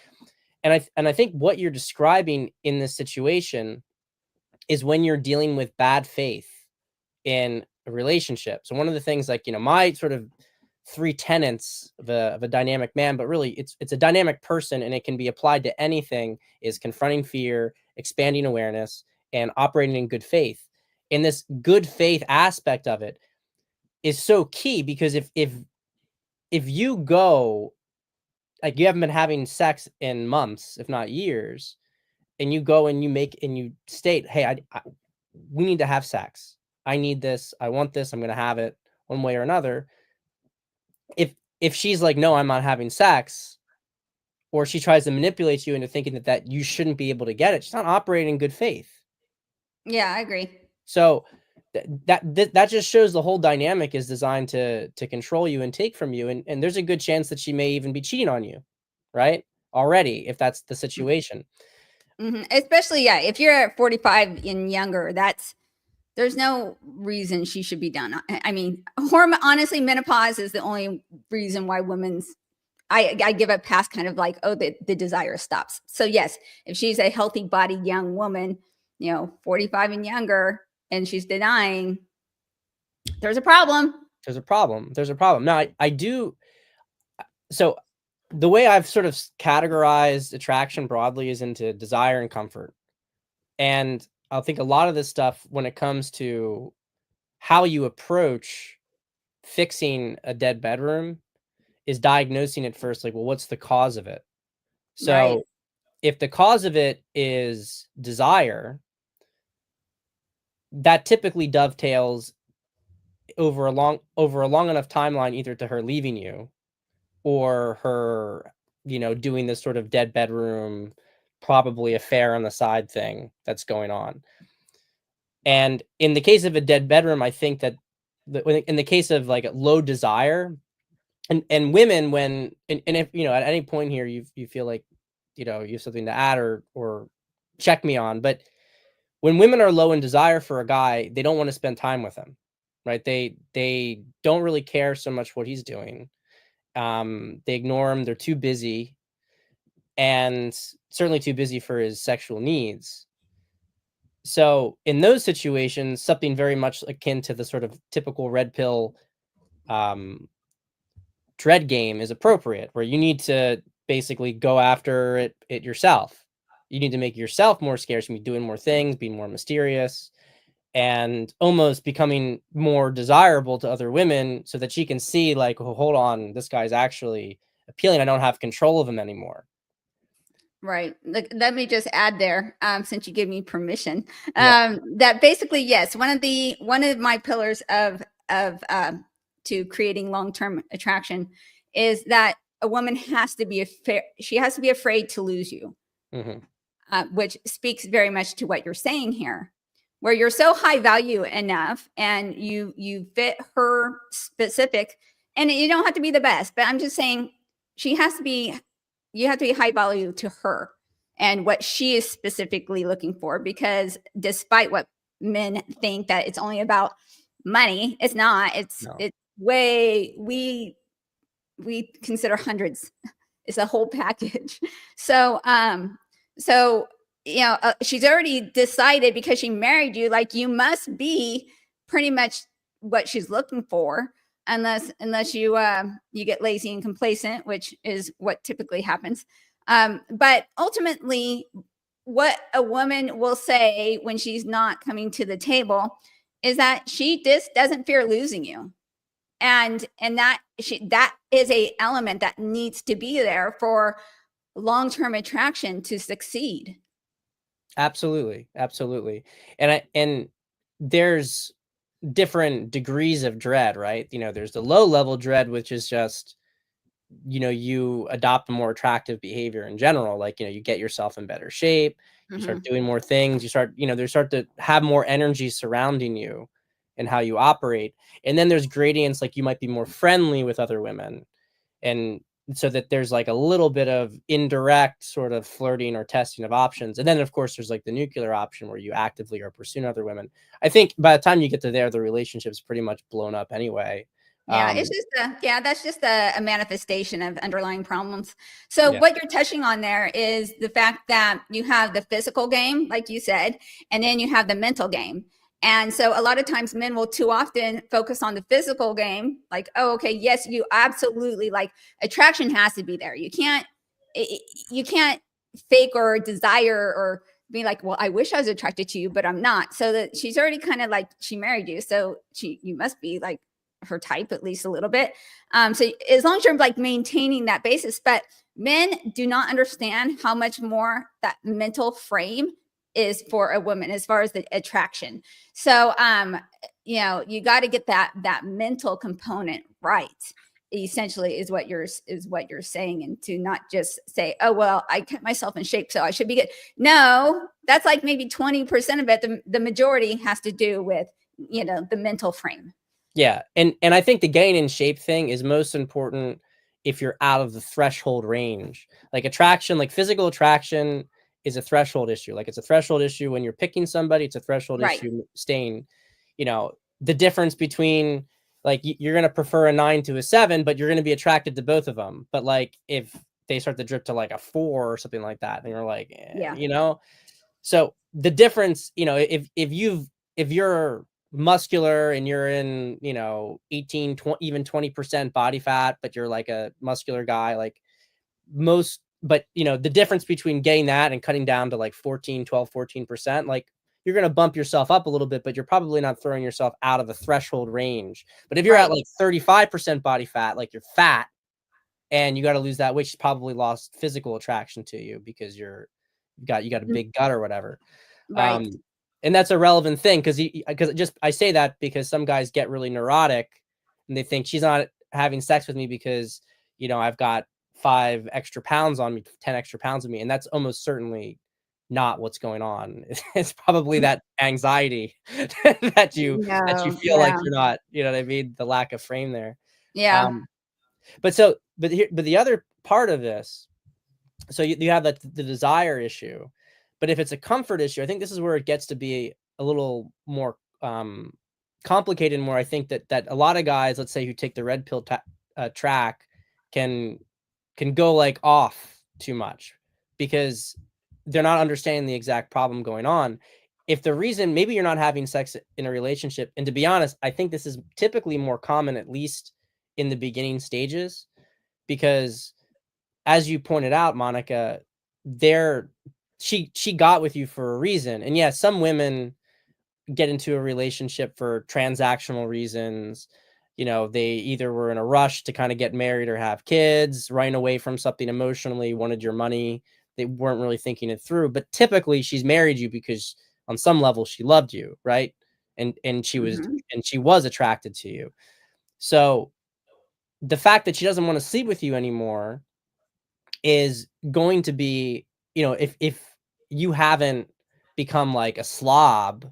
And I think what you're describing in this situation is when you're dealing with bad faith in a relationship. So one of the things, like, my sort of three tenets of a dynamic man, but really it's a dynamic person, and it can be applied to anything, is confronting fear, expanding awareness, and operating in good faith. And this good faith aspect of it is so key, because if you go, like, you haven't been having sex in months, if not years, and you go and you state, hey, we need to have sex. I need this. I want this. I'm going to have it one way or another. If she's like, no, I'm not having sex, or she tries to manipulate you into thinking that you shouldn't be able to get it, she's not operating in good faith. Yeah, I agree. So that just shows the whole dynamic is designed to control you and take from you. And there's a good chance that she may even be cheating on you, right? Already, if that's the situation. Especially, yeah, if you're at 45 and younger, there's no reason she should be done. I mean, honestly, menopause is the only reason why I give a pass, kind of like, oh, the desire stops. So yes, if she's a healthy bodied young woman, 45 and younger, and she's denying, there's a problem. There's a problem now. I do. So the way I've sort of categorized attraction broadly is into desire and comfort. And I think a lot of this stuff when it comes to how you approach fixing a dead bedroom is diagnosing it first, like, well, what's the cause of it? Right. So if the cause of it is desire, that typically dovetails over a long enough timeline either to her leaving you or her, doing this sort of dead bedroom, probably affair on the side thing that's going on. And in the case of a dead bedroom, I think that in the case of like low desire, and women, and if at any point here you feel like you have something to add or check me on, but when women are low in desire for a guy, they don't want to spend time with him, right? They don't really care so much what he's doing. They ignore him. They're too busy, and certainly too busy for his sexual needs. So in those situations, something very much akin to the sort of typical red pill um, dread game is appropriate, where you need to basically go after it yourself. You need to make yourself more scarce, and be doing more things, being more mysterious, and almost becoming more desirable to other women, so that she can see like, oh, hold on, this guy's actually appealing. I don't have control of him anymore. Right. Let me just add there, since you give me permission, Yeah. that basically, yes, one of my pillars of to creating long term attraction is that a woman has to be she has to be afraid to lose you, Hmm. which speaks very much to what you're saying here, where you're so high value enough and you fit her specific, and you don't have to be the best, but I'm just saying she has to be you have to be high value to her and what she is specifically looking for, because despite what men think that it's only about money, it's not. No. It's way we consider hundreds. It's a whole package. So so she's already decided because she married you, like you must be pretty much what she's looking for, unless you get lazy and complacent, which is what typically happens. But ultimately, what a woman will say when she's not coming to the table is that she just doesn't fear losing you, and that is a element that needs to be there for long-term attraction to succeed. Absolutely, absolutely. And there's different degrees of dread, right? There's the low level dread, which is just, you adopt a more attractive behavior in general. Like, you get yourself in better shape, you start Hmm. doing more things, they start to have more energy surrounding you and how you operate. And then there's gradients, like you might be more friendly with other women, and so that there's like a little bit of indirect sort of flirting or testing of options. And then of course there's like the nuclear option where you actively are pursuing other women. I think by the time you get to there, the relationship's pretty much blown up anyway. Yeah, it's um just that's just a manifestation of underlying problems. So yeah. what you're touching on there is the fact that you have the physical game, like you said, and then you have the mental game. And so a lot of times men will too often focus on the physical game, like, oh, okay, yes, you absolutely, like, attraction has to be there. You can't fake or desire or be like, well, I wish I was attracted to you, but I'm not. So that she's already kind of like, she married you, so you must be like her type at least a little bit. So as long as you're like maintaining that basis, but men do not understand how much more that mental frame is for a woman as far as the attraction. So you got to get that mental component right. Essentially is what you're saying, and to not just say, oh well, I kept myself in shape so I should be good. No, that's like maybe 20% of it. The majority has to do with the mental frame. Yeah, and I think the getting in shape thing is most important if you're out of the threshold range. Like attraction, like physical attraction is a threshold issue. Like it's a threshold issue when you're picking somebody, it's a threshold Right. issue staying, the difference between like you're going to prefer a 9 to a 7, but you're going to be attracted to both of them. But like if they start to drip to like a 4 or something like that, and you're like, Yeah. so the difference, if you're muscular and you're in, 18, 20, even 20% body fat, but you're like a muscular guy, like but the difference between getting that and cutting down to like 14, 12, 14%, like you're going to bump yourself up a little bit, but you're probably not throwing yourself out of the threshold range. But if you're at Right. like 35% body fat, like you're fat and you got to lose that weight, she's probably lost physical attraction to you because you got a Mm, big gut or whatever. right. Um, and that's a relevant thing because just I say that because some guys get really neurotic and they think she's not having sex with me because I've got 5 extra pounds on me, 10 extra pounds on me, and that's almost certainly not what's going on. It's probably that anxiety that you No, feel like yeah. you're not, you know what I mean? The lack of frame there. Yeah. Um, but the other part of this, so you have the desire issue, but if it's a comfort issue, I think this is where it gets to be a little more complicated, and more I think that a lot of guys, let's say, who take the red pill track can go like off too much because they're not understanding the exact problem going on. If the reason maybe you're not having sex in a relationship, and to be honest, I think this is typically more common, at least in the beginning stages, because as you pointed out, Monica, there she got with you for a reason. And yes, some women get into a relationship for transactional reasons. They either were in a rush to kind of get married or have kids, running away from something emotionally, wanted your money. They weren't really thinking it through. But typically she's married you because on some level she loved you, right? And Mhm. she was attracted to you. So the fact that she doesn't want to sleep with you anymore is going to be, if you haven't become like a slob,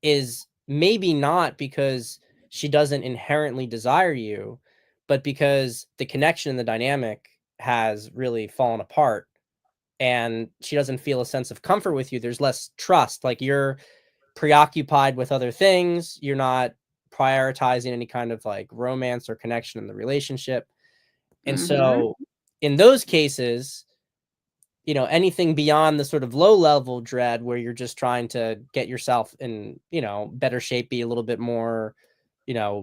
is maybe not because she doesn't inherently desire you, but because the connection and the dynamic has really fallen apart and she doesn't feel a sense of comfort with you. There's less trust. Like you're preoccupied with other things. You're not prioritizing any kind of like romance or connection in the relationship. And Mhm. so in those cases, anything beyond the sort of low level dread where you're just trying to get yourself in, better shape, be a little bit more,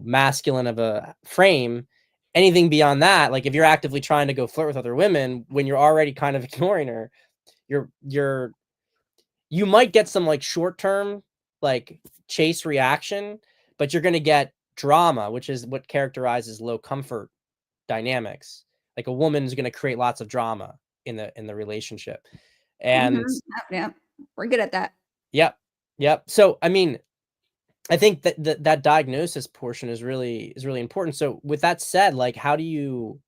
masculine of a frame, anything beyond that, like if you're actively trying to go flirt with other women when you're already kind of ignoring her, you're you might get some like short term like chase reaction, but you're going to get drama, which is what characterizes low comfort dynamics. Like a woman's going to create lots of drama in the relationship. And Mhm. Yep, yep. We're good at that. yep, yep. So I mean, I think that diagnosis portion is really important. So with that said, like how do you,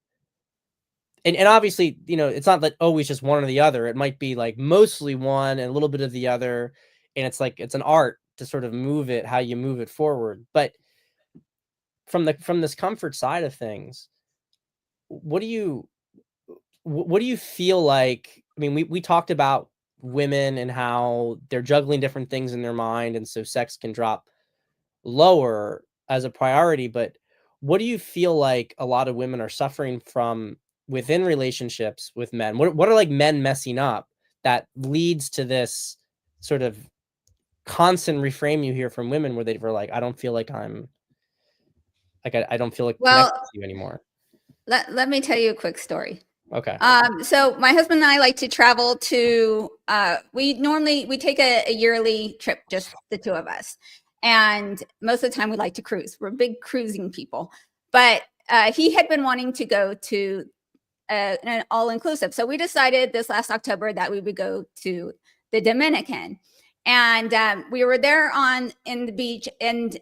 and obviously, it's not that always just one or the other. It might be like mostly one and a little bit of the other. And it's like it's an art to sort of move it, how you move it forward. But from this comfort side of things, what do you what do you feel like? I mean, we talked about women and how they're juggling different things in their mind, and so sex can drop lower as a priority. But what do you feel like a lot of women are suffering from within relationships with men? What are like men messing up that leads to this sort of constant reframe you hear from women where they were like, I don't feel like I don't feel like Well, connected to you anymore. let me tell you a quick story. Okay. So my husband and I like to travel to. We take a yearly trip, just the two of us, and most of the time we like to cruise. We're big cruising people, but he had been wanting to go to an all inclusive, so we decided this last October that we would go to the Dominican, and we were there on in the beach, and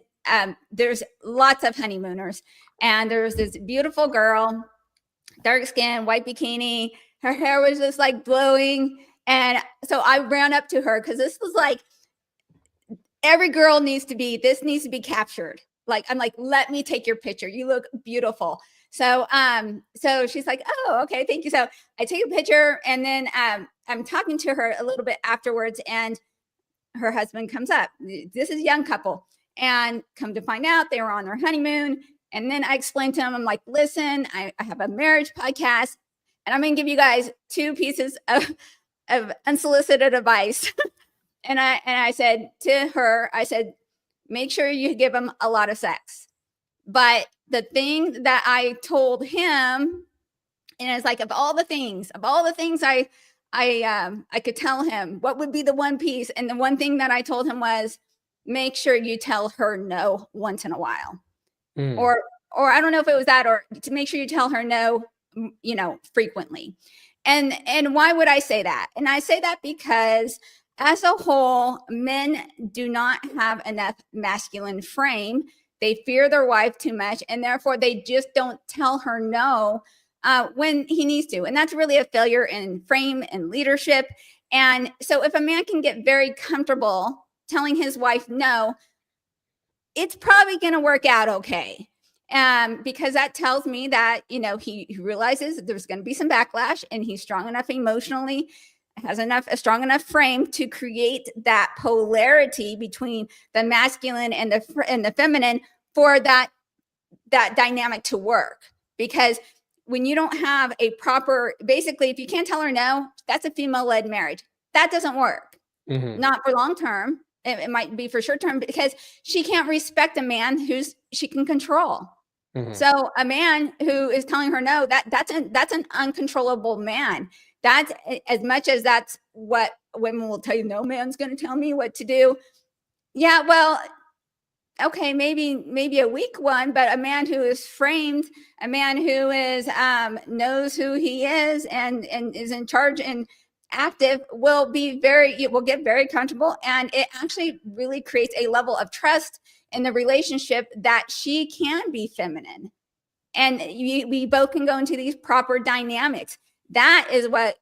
there's lots of honeymooners, and there was this beautiful girl, dark skin, white bikini. Her hair was just like blowing. And so I ran up to her because this was like every girl this needs to be captured. Like, I'm like, let me take your picture. You look beautiful. So she's like, oh, okay, thank you. So I take a picture, and then I'm talking to her a little bit afterwards, and her husband comes up. This is a young couple. And come to find out, they were on their honeymoon. And then I explained to him, I'm like, listen, I have a marriage podcast, and I'm going to give you guys two pieces of unsolicited advice. And I said to her, I said, make sure you give him a lot of sex. But the thing that I told him, and it's like, of all the things I could tell him what would be the one piece. And the one thing that I told him was, make sure you tell her no once in a while. Mm. Or I don't know if it was that, or to make sure you tell her no, frequently. And why would I say that? And I say that because as a whole, men do not have enough masculine frame. They fear their wife too much, and therefore they just don't tell her no when he needs to. And that's really a failure in frame and leadership. And so if a man can get very comfortable telling his wife no, it's probably going to work out okay. Because that tells me that, he realizes there's going to be some backlash, and he's strong enough emotionally, has a strong enough frame to create that polarity between the masculine and the feminine for that dynamic to work. Because when you don't have a proper, basically, if you can't tell her no, that's a female-led marriage. That doesn't work. Mm-hmm. Not for long term. It might be for short term, because she can't respect a man she can control. Mm-hmm. So a man who is telling her no, that's an uncontrollable man. That's, as much as that's what women will tell you, no man's going to tell me what to do. Yeah, well, okay, maybe a weak one, but a man who is framed, a man who is knows who he is and is in charge and active will get very comfortable, and it actually really creates a level of trust in the relationship that she can be feminine, and we both can go into these proper dynamics. That is what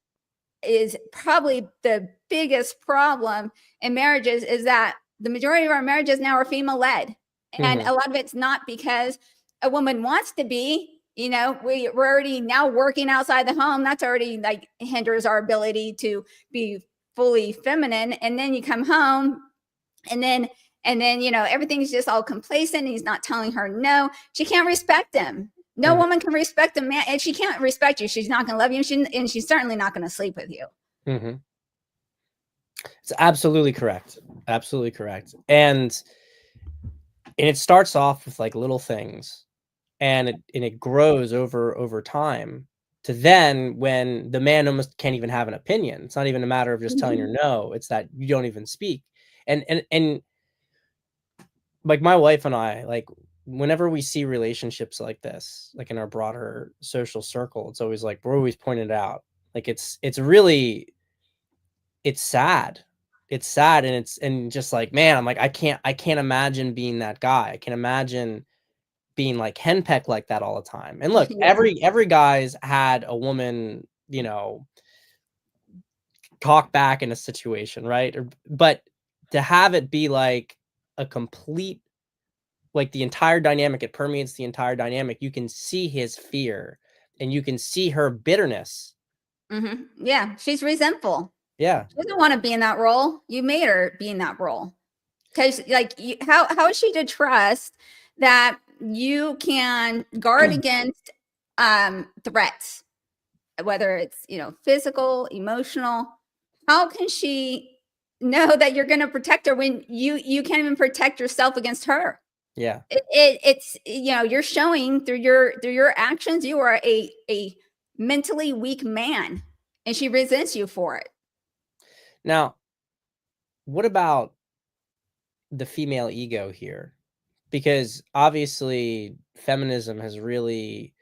is probably the biggest problem in marriages, is that the majority of our marriages now are female led. And Mm-hmm. a lot of it's not because a woman wants to be, we're already now working outside the home. That's already like hinders our ability to be fully feminine. And then you come home and then, everything's just all complacent. He's not telling her no. She can't respect him. No Mm-hmm. woman can respect a man. If she can't respect you, she's not going to love you. And she's certainly not going to sleep with you. Mm-hmm. It's absolutely correct. Absolutely correct. And it starts off with like little things, and it grows over time to then when the man almost can't even have an opinion. It's not even a matter of just telling her no. It's that you don't even speak. And like my wife and I, like whenever we see relationships like this, like in our broader social circle, it's always like we're always pointed out. Like it's really it's sad. It's sad, and just like, man, I'm like, I can't imagine being that guy. I can't imagine being like henpecked like that all the time. And look, Yeah. every guy's had a woman, talk back in a situation, right? But to have it be like a complete, like the entire dynamic, it permeates the entire dynamic. You can see his fear, and you can see her bitterness. Mm-hmm. Yeah, she's resentful. Yeah. She doesn't want to be in that role. You made her be in that role. Because, like, how is she to trust that you can guard against threats, whether it's physical, emotional? How can she know that you're going to protect her when you can't even protect yourself against her? Yeah. It's you're showing through your actions you are a mentally weak man, and she resents you for it. Now, what about the female ego here? Because obviously feminism has really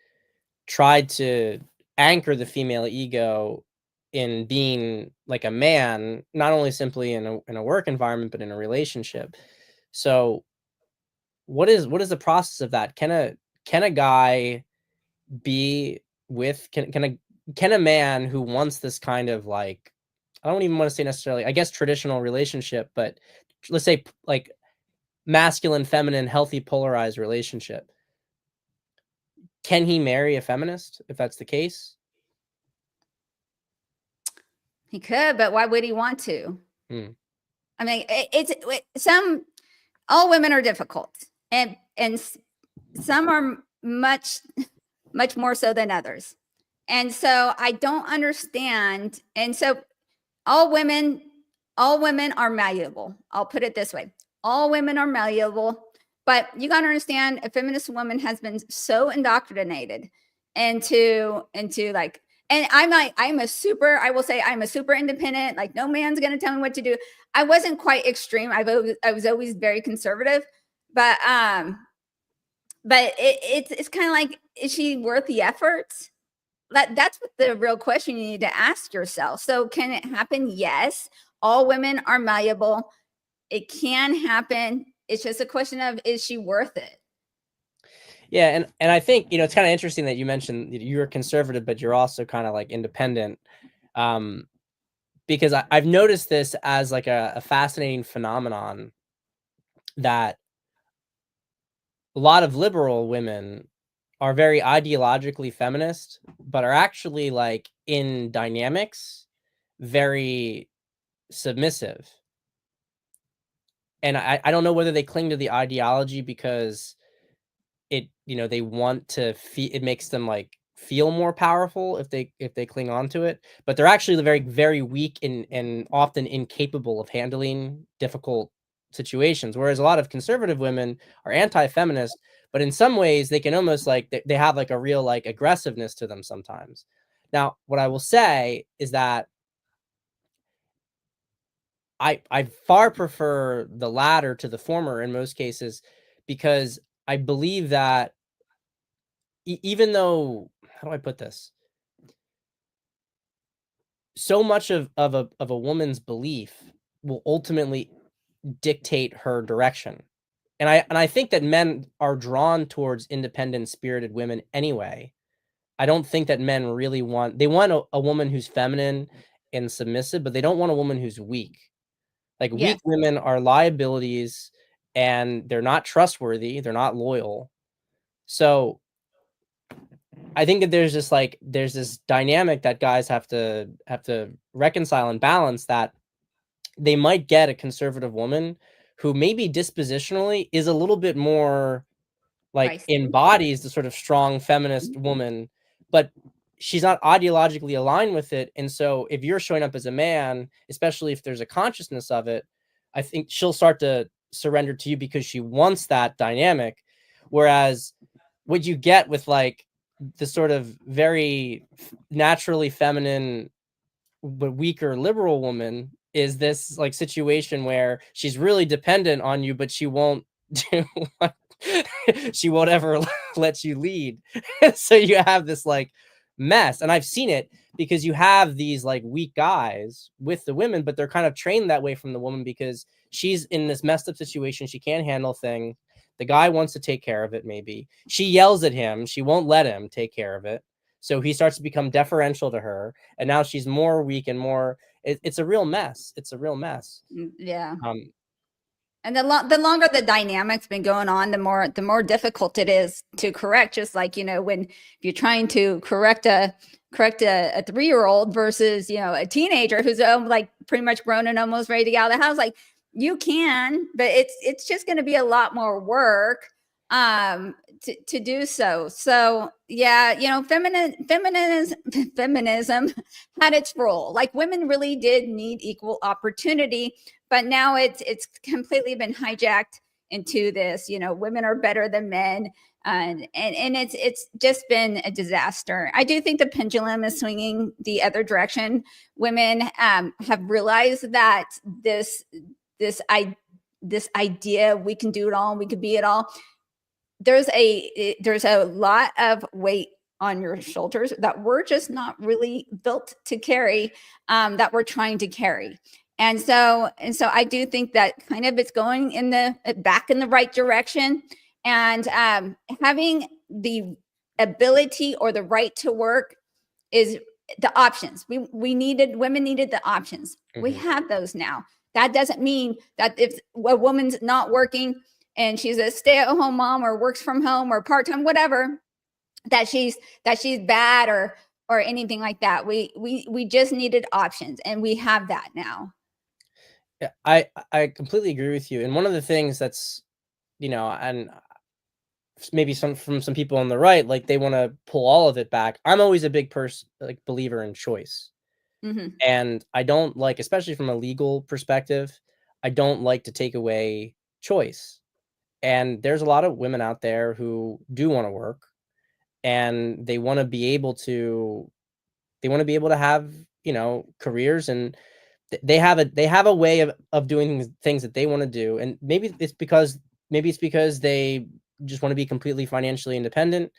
tried to anchor the female ego in being like a man, not only simply in a work environment, but in a relationship. So what is the process of that? Can a guy be with can a man who wants this kind of like, I don't even want to say necessarily, I guess, traditional relationship, but let's say like masculine, feminine, healthy, polarized relationship. Can he marry a feminist if that's the case? He could, but why would he want to? Hmm. I mean, all women are difficult, and some are much more so than others. And so I don't understand. And so all women are malleable. I'll put it this way. All women are malleable, but you got to understand, a feminist woman has been so indoctrinated into like And I will say I'm a super independent, like no man's going to tell me what to do. I wasn't quite extreme. I was always very conservative, but it's kind of like, is she worth the effort? That's what the real question you need to ask yourself. So can it happen? Yes. All women are malleable. It can happen. It's just a question of, is she worth it? Yeah, and I think, it's kinda interesting that you mentioned you're conservative, but you're also kinda, like, independent, um, because I've noticed this as, like, a fascinating phenomenon that a lot of liberal women are very ideologically feminist, but are actually, like, in dynamics, very submissive, and I don't know whether they cling to the ideology because they want to feel it makes them, like, feel more powerful if they cling on to it, but they're actually very, very weak and often incapable of handling difficult situations, whereas a lot of conservative women are anti-feminist, but in some ways, they can almost, like they have, like, a real, like, aggressiveness to them sometimes. Now, what I will say is that I far prefer the latter to the former in most cases because I believe that even though how do I put this? So much of a woman's belief will ultimately dictate her direction. And I think that men are drawn towards independent spirited women anyway. I don't think that men really they want a woman who's feminine and submissive, but they don't want a woman who's weak. Like weak Yes. women are liabilities and they're not trustworthy, they're not loyal. So I think that there's this dynamic that guys have to reconcile and balance that they might get a conservative woman who maybe dispositionally is a little bit more like Feisty. embodies the sort of strong feminist Mhm. woman, but she's not ideologically aligned with it. And so if you're showing up as a man, especially if there's a consciousness of it, I think she'll start to surrender to you because she wants that dynamic. Whereas what you get with like the sort of very naturally feminine but weaker liberal woman is this like situation where she's really dependent on you, but she won't do what she won't ever let you lead. So you have this like mess. And I've seen it because you have these like weak guys with the women, but they're kind of trained that way from the woman because she's in this messed up situation. She can't handle things. The guy wants to take care of it, maybe. She yells at him. She won't let him take care of it. So he starts to become deferential to her. And now she's more weak and more. It's a real mess. It's a real mess. Yeah. Um, And the longer the dynamic's been going on, the more difficult it is to correct. Just like, when if you're trying to correct a 3-year-old versus, a teenager who's like pretty much grown and almost ready to get out of the house, like you can, but it's just going to be a lot more work to do so. So yeah, feminism had its role. Like women really did need equal opportunity, but now it's completely been hijacked into this, women are better than men, and it's just been a disaster. I do think the pendulum is swinging the other direction. Women have realized that this i this idea we can do it all, we can be it all, there's a lot of weight on your shoulders that we're just not really built to carry, that we're trying to carry. And so I do think that kind of it's going in the back in the right direction. And having the ability or the right to work is the options. Women needed the options. We mhm. have those now. That doesn't mean that if a woman's not working and she's a stay-at-home mom or works from home or part-time, whatever, that she's bad or anything like that. We just needed options, and we have that now. Yeah, I completely agree with you. And one of the things that's, and maybe some people on the right, like they want to pull all of it back. I'm always a big person, like believer in choice. Hmm. And I don't like, especially from a legal perspective, I don't like to take away choice. And there's a lot of women out there who do want to work and they want to be able to They want to be able to have, careers, and they have a way of doing things that they want to do. And maybe it's because they just want to be completely financially independent,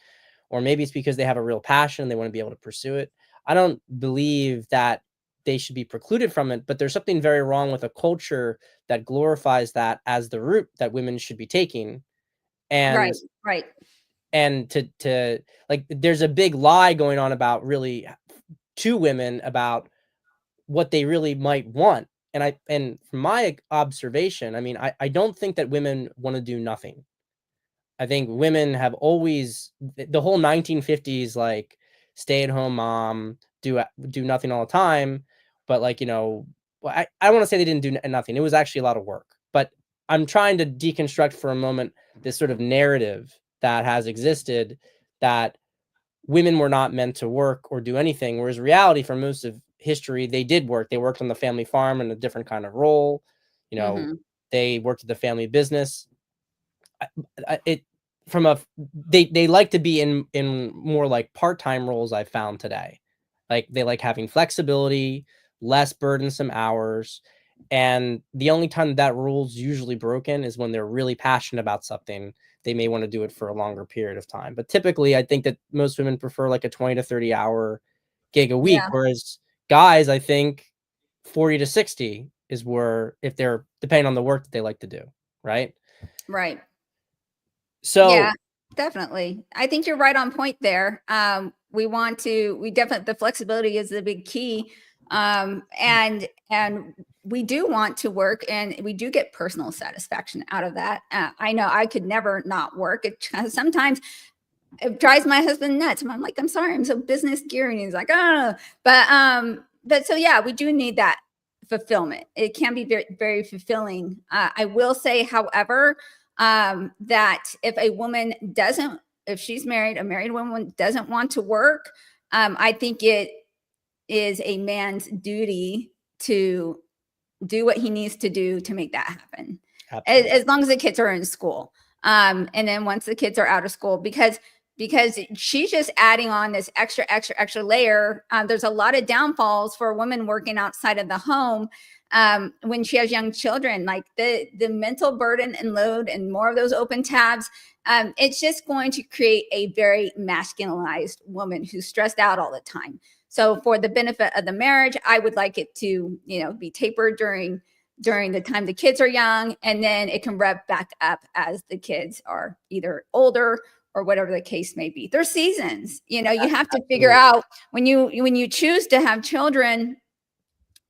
or maybe it's because they have a real passion and they want to be able to pursue it. I don't believe that they should be precluded from it, but there's something very wrong with a culture that glorifies that as the route that women should be taking. And Right, right. to like, there's a big lie going on about really to women about what they really might want. And from my observation, I mean, I don't think that women want to do nothing. I think women have always the whole 1950s, like, stay-at-home mom, do nothing all the time, but, like, well, I don't wanna say they didn't do nothing, it was actually a lot of work, but I'm trying to deconstruct for a moment this sort of narrative that has existed, that women were not meant to work or do anything, whereas reality for most of history, they did work. They worked on the family farm in a different kind of role, you know, Mhm. they worked at the family business. It from a they like to be in more like part-time roles, I've found today. Like, they like having flexibility, less burdensome hours, and the only time that rule's usually broken is when they're really passionate about something. They may want to do it for a longer period of time. But typically, I think that most women prefer like a 20 to 30 hour gig a week, Yeah, whereas guys, I think 40 to 60 is where, if they're depending on the work that they like to do, right? right. Yeah, So definitely. I think you're right on point there. We definitely, the flexibility is the big key. And we do want to work, and we do get personal satisfaction out of that. I know I could never not work. Sometimes it drives my husband nuts. I'm like, I'm sorry, I'm so business gearing. He's like, oh, but so yeah, we do need that fulfillment. It can be very, very fulfilling. I will say, however, that if a woman doesn't, if she's married, a married woman doesn't want to work, I think it is a man's duty to do what he needs to do to make that happen, absolutely. as long as the kids are in school. And then once the kids are out of school, because she's just adding on this extra layer. There's a lot of downfalls for a woman working outside of the home when she has young children, like the mental burden and load and more of those open tabs. It's just going to create a very masculinized woman who's stressed out all the time. So for the benefit of the marriage, I would like it to, be tapered during the time the kids are young, and then it can rev back up as the kids are either older or whatever the case may be. There's seasons. You have to figure Absolutely. out when you choose to have children,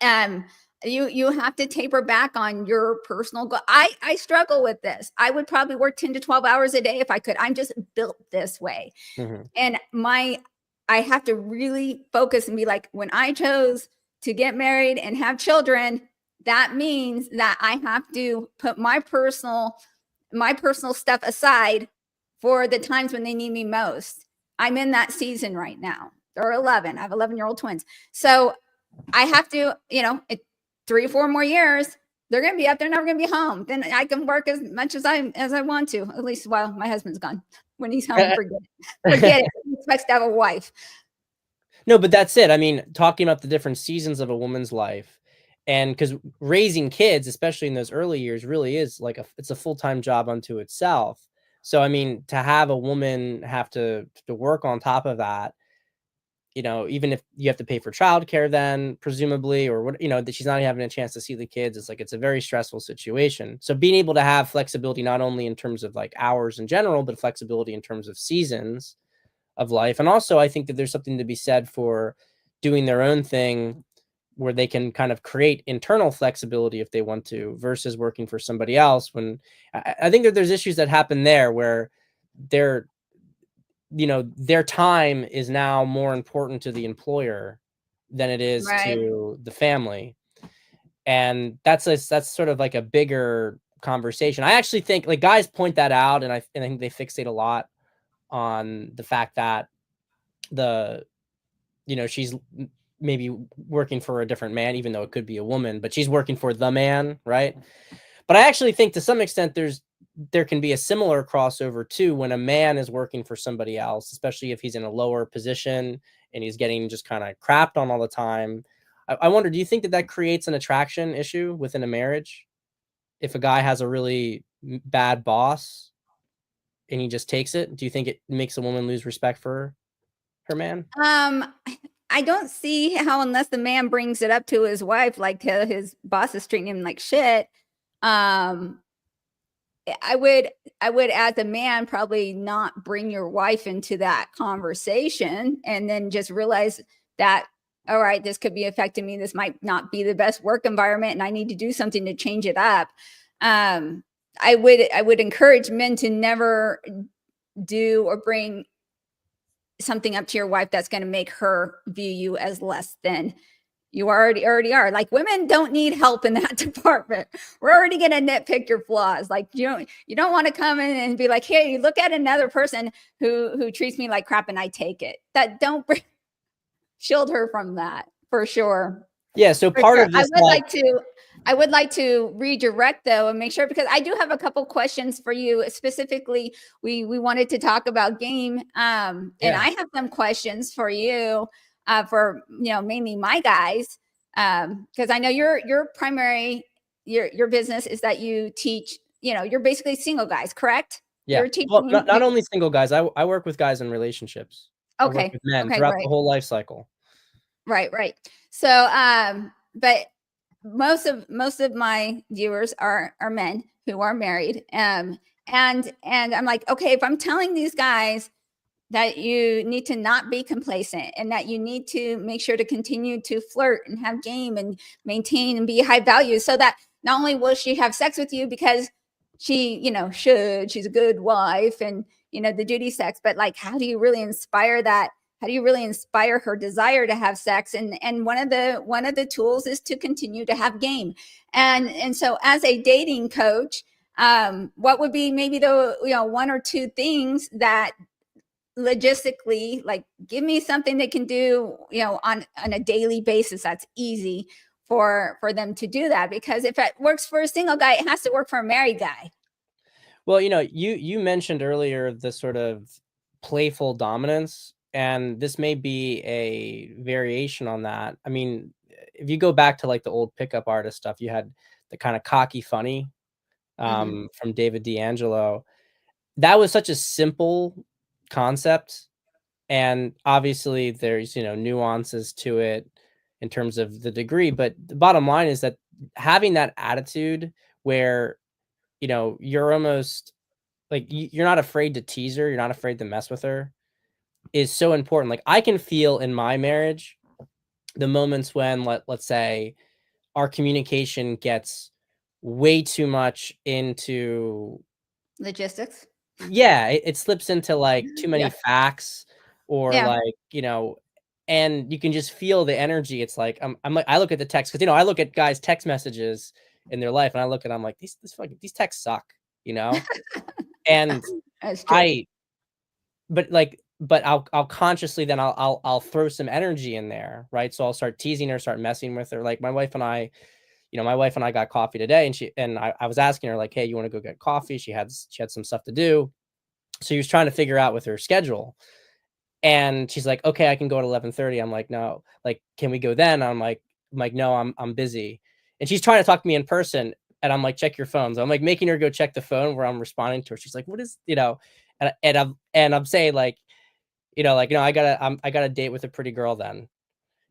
um you have to taper back on your personal goal. I struggle with this. I would probably work 10 to 12 hours a day if I could. I'm just built this way. Mhm. And I have to really focus and be like, when I chose to get married and have children, that means that I have to put my personal stuff aside for the times when they need me most. I'm in that season right now. They're 11. I have 11-year-old twins. So I have to, 3 or 4 more years, they're going to be up. They're never going to be home. Then I can work as much as I want to, at least while my husband's gone. When he's home, forget it. Forget it. He expects to have a wife. No, but that's it. I mean, talking about the different seasons of a woman's life, and because raising kids, especially in those early years, really is like it's a full-time job unto itself. So, I mean, to have a woman have to work on top of that, even if you have to pay for childcare then presumably, or what, that she's not having a chance to see the kids, it's a very stressful situation. So being able to have flexibility not only in terms of like hours in general, but flexibility in terms of seasons of life. And also, I think that there's something to be said for doing their own thing where they can kind of create internal flexibility if they want to, versus working for somebody else. When I think that there's issues that happen there where their their time is now more important to the employer than it is Right. to the family. And that's sort of like a bigger conversation. I actually think, like, guys point that out, and I think they fixate a lot on the fact that the she's maybe working for a different man, even though it could be a woman, but she's working for the man, right? But I actually think to some extent there can be a similar crossover too when a man is working for somebody else, especially if he's in a lower position and he's getting just kind of crapped on all the time. I wonder, do you think that that creates an attraction issue within a marriage? If a guy has a really bad boss and he just takes it, do you think it makes a woman lose respect for her man? Um, I don't see how, unless the man brings it up to his wife, like his boss is treating him like shit. Um, I would as a man probably not bring your wife into that conversation, and then just realize that, all right, this could be affecting me. This might not be the best work environment, and I need to do something to change it up. Um, I would encourage men to never do or bring something up to your wife that's going to make her view you as less than you already are. Like, women don't need help in that department. We're already going to nitpick your flaws. Like, you don't want to come in and be like, hey, look at another person who treats me like crap and I take it. That don't shield her from that, for sure. Yeah, so For part sure. of I this, would like, like to redirect though and make sure, because I do have a couple questions for you specifically. We wanted to talk about game, and yeah, I have some questions for you, for mainly my guys, because I know your primary your business is that you teach. You're basically single guys, correct? yeah. You're Well, teaching. not only single guys, I work with guys in relationships. I work Okay. with men Okay. throughout the Right. whole life cycle. Right. Right. So, but most of my viewers are men who are married, and I'm like, okay, if I'm telling these guys that you need to not be complacent and that you need to make sure to continue to flirt and have game and maintain and be high value, so that not only will she have sex with you because she's a good wife, and the duty sex, but like, how do you really inspire that? How do you really inspire her desire to have sex? And one of the tools is to continue to have game. And so, as a dating coach, what would be maybe the one or two things that logistically, like, give me something they can do on a daily basis that's easy for them to do that? Because if it works for a single guy, it has to work for a married guy. Well, you mentioned earlier the sort of playful dominance, and this may be a variation on that. I mean, if you go back to like the old pickup artist stuff, you had the kind of cocky funny Hmm. from David D'Angelo. That was such a simple concept, and obviously there's nuances to it in terms of the degree, but the bottom line is that having that attitude where you're almost like you're not afraid to tease her, you're not afraid to mess with her is so important. Like, I can feel in my marriage the moments when let's say our communication gets way too much into, Logistics. yeah, it slips into like too many Yeah. facts, or Yeah. like, and you can just feel the energy. It's like I'm like, I look at the text because I look at guys' text messages in their life, and I look at, I'm like, these texts suck, you know? And That's true. I but I'll consciously then I'll throw some energy in there, right? So I'll start teasing her, start messing with her. Like my wife and I got coffee today, and I was asking her like, "Hey, you want to go get coffee?" She had some stuff to do. So he was trying to figure out with her schedule. And she's like, "Okay, I can go at 11:30." I'm like, "No, like, can we go then?" I'm like, "No, I'm busy." And she's trying to talk to me in person, and I'm like, "Check your phone." So I'm like making her go check the phone where I'm responding to her. She's like, "What is?" And I'm saying like, I got a date with a pretty girl then.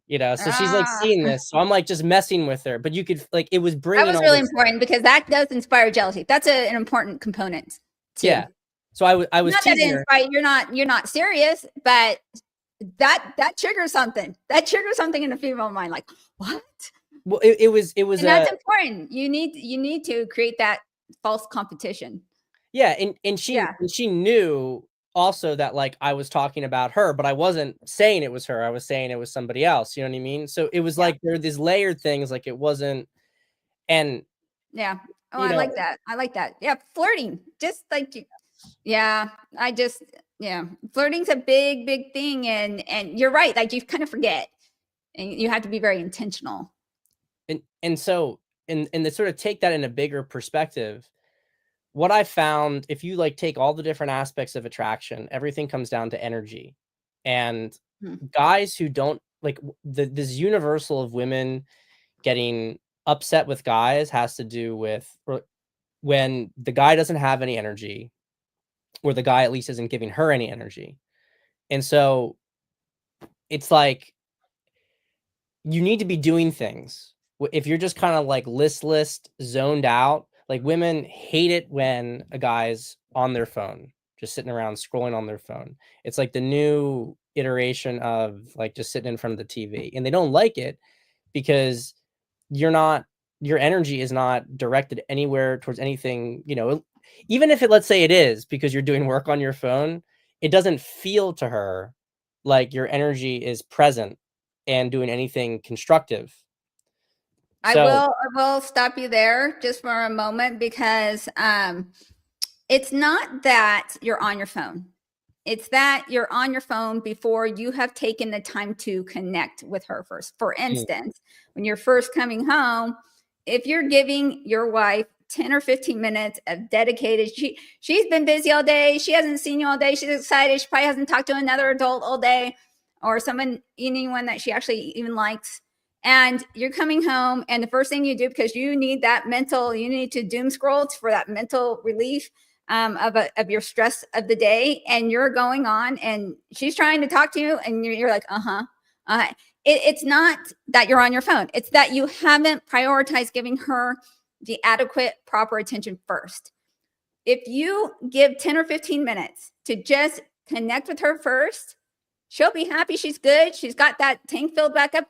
So she's like Ah, seeing this. So I'm like just messing with her, but you could like it was that bringing was all really this. important, because that does inspire jealousy. That's an important component too. Yeah. So I was Not that it teasing her. inspire you're not serious, but that triggers something. That triggers something in the female mind. Like, what? Well, it was And that's a important. You need to create that false competition. Yeah, and she knew also that, like, I was talking about her, but I wasn't saying it was her, I was saying it was somebody else, you know what I mean? So it was Yeah. like there were these layered things, like, it wasn't. And, Yeah. Oh, you I know like that. I like that. Yeah, flirting. Just like yeah, I just yeah, flirting's a big, big thing, and you're right. Like, you kind of forget, and you have to be very intentional. and so and to sort of take that in a bigger perspective, what I found, if you, like, take all the different aspects of attraction, everything comes down to energy. And Mhm. guys who don't like this universal of women getting upset with guys has to do with when the guy doesn't have any energy, or the guy at least isn't giving her any energy. And so it's like you need to be doing things. If you're just kind of like listless, zoned out, like women hate it when a guy's on their phone, just sitting around scrolling on their phone. It's like the new iteration of like just sitting in front of the TV. And they don't like it because you're not your energy is not directed anywhere towards anything, even if let's say it is because you're doing work on your phone, it doesn't feel to her like your energy is present and doing anything constructive. So, I will stop you there just for a moment because it's not that you're on your phone. It's that you're on your phone before you have taken the time to connect with her first. For mm, instance, when you're first coming home, if you're giving your wife 10 or 15 minutes of dedicated, she's been busy all day, she hasn't seen you all day, she's excited, she probably hasn't talked to another adult all day or anyone that she actually even likes. And you're coming home, and the first thing you do, because you need you need to doom scroll for that mental relief of your stress of the day, and you're going on and she's trying to talk to you and you're like, it's not that you're on your phone, it's that you haven't prioritized giving her the adequate proper attention first. If you give 10 or 15 minutes to just connect with her first, she'll be happy, she's good, she's got that tank filled back up.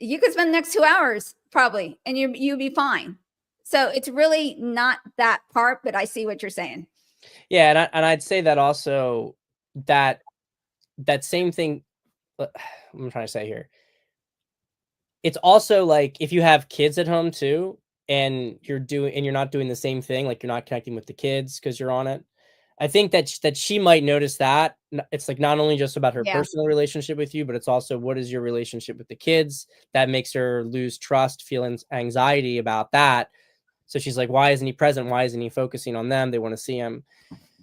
You could spend the next 2 hours probably and you'll be fine. So it's really not that part, but I see what you're saying. yeah, and I'd say that also that that same thing. I'm trying to say here. It's also like if you have kids at home too, and you're not doing the same thing, like you're not connecting with the kids because you're on it. I think that she might notice that. It's like not only just about her Yeah. personal relationship with you, but it's also what is your relationship with the kids that makes her lose trust, feelings, anxiety about that. So she's like, why isn't he present? Why isn't he focusing on them? They want to see him.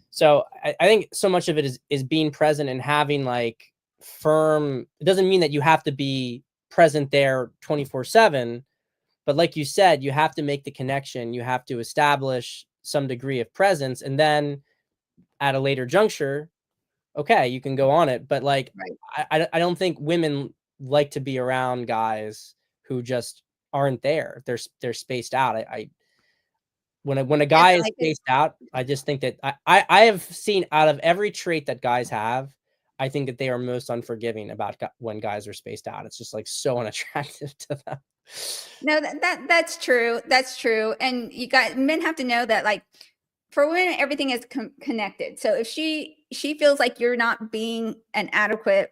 So I think so much of it is being present and having like firm. It doesn't mean that you have to be present there 24/7, but like you said, you have to make the connection. You have to establish some degree of presence, and then at a later juncture, okay, you can go on it. But like, Right. I don't think women like to be around guys who just aren't there. They're spaced out. I when a guy is Definitely. spaced out, I just think that I have seen out of every trait that guys have, I think that they are most unforgiving about when guys are spaced out. It's just like so unattractive to them. No, that's true. That's true. And you got men have to know that, like, for women, everything is connected. So if she feels like you're not being an adequate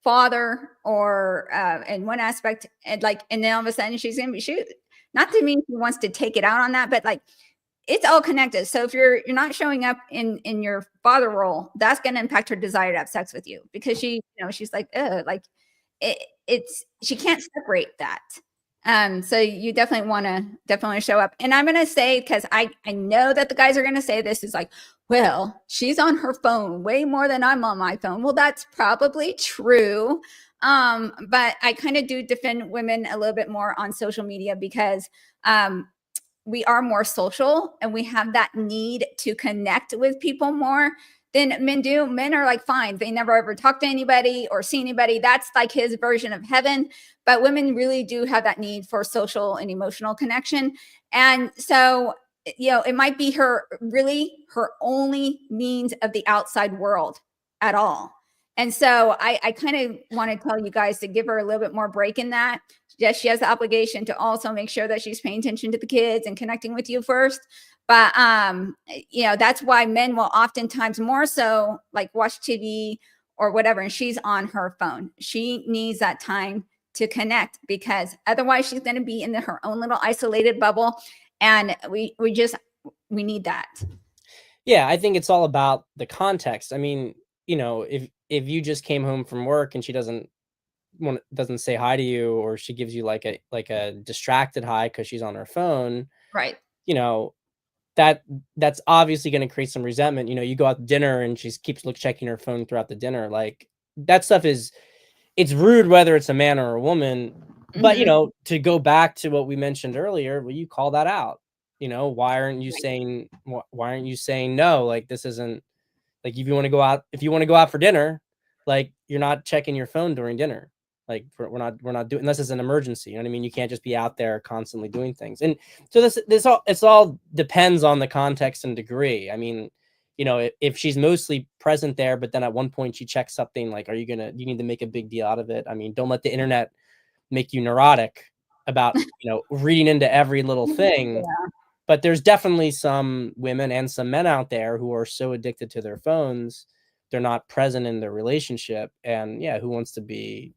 father or in one aspect, and then all of a sudden she's gonna be not to mean she wants to take it out on that, but like it's all connected. So if you're not showing up in your father role, that's going to impact her desire to have sex with you because she's like, like it's she can't separate that. So you definitely show up. And I'm going to say, because I know that the guys are going to say this is like, well, she's on her phone way more than I'm on my phone. Well, that's probably true. But I kind of do defend women a little bit more on social media because we are more social and we have that need to connect with people more than men do. Men are like, fine, they never ever talk to anybody or see anybody. That's like his version of heaven. But women really do have that need for social and emotional connection. And so, it might be her only means of the outside world at all. And so I kind of want to tell you guys to give her a little bit more break in that. Yes, she has the obligation to also make sure that she's paying attention to the kids and connecting with you first. But that's why men will oftentimes more so like watch TV or whatever, and she's on her phone. She needs that time to connect because otherwise she's going to be in her own little isolated bubble, and we need that. Yeah, I think it's all about the context. I mean, if you just came home from work and she doesn't say hi to you, or she gives you like a distracted hi because she's on her phone, Right. you know, that that's obviously going to create some resentment. You go out to dinner and she keeps checking her phone throughout the dinner. Like that stuff is it's rude whether it's a man or a woman. But, Hmm. to go back to what we mentioned earlier, well, you call that out. Why aren't you Right. saying why aren't you saying no? Like, this isn't like, if you want to go out for dinner, like, you're not checking your phone during dinner. Like, we're not doing, unless it's an emergency. You know what I mean? You can't just be out there constantly doing things. And so it's all depends on the context and degree. I mean, if she's mostly present there, but then at one point she checks something, like, you need to make a big deal out of it. I mean, don't let the internet make you neurotic about, reading into every little thing. Yeah. But there's definitely some women and some men out there who are so addicted to their phones, they're not present in their relationship. And yeah, who wants to be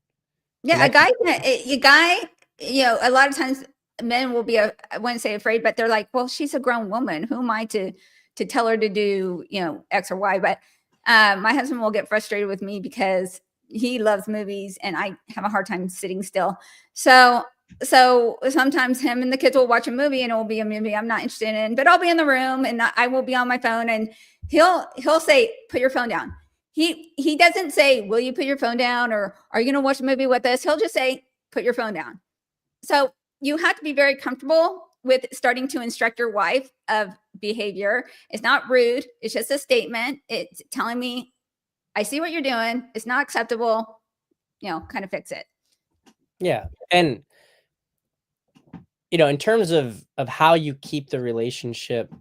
Yeah, connected? a guy, a lot of times men will be, I wouldn't say afraid, but they're like, well, she's a grown woman. Who am I to tell her to do, X or Y? But my husband will get frustrated with me because he loves movies and I have a hard time sitting still. So, so sometimes him and the kids will watch a movie and it will be a movie I'm not interested in, but I'll be in the room and I will be on my phone and he'll say, put your phone down. He doesn't say, will you put your phone down, or are you going to watch a movie with us? He'll just say, put your phone down. So you have to be very comfortable with starting to instruct your wife of behavior. It's not rude. It's just a statement. It's telling me, I see what you're doing. It's not acceptable. Kind of fix it. Yeah. And in terms of how you keep the relationship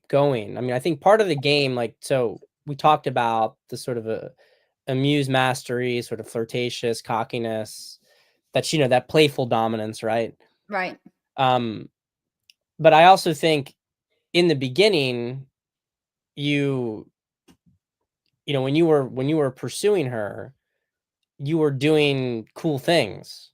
going, I mean, I think part of the game, like, so we talked about the sort of a amuse mastery, sort of flirtatious cockiness, that's, that playful dominance, right? Right. um but I also think in the beginning, you when you were pursuing her, you were doing cool things,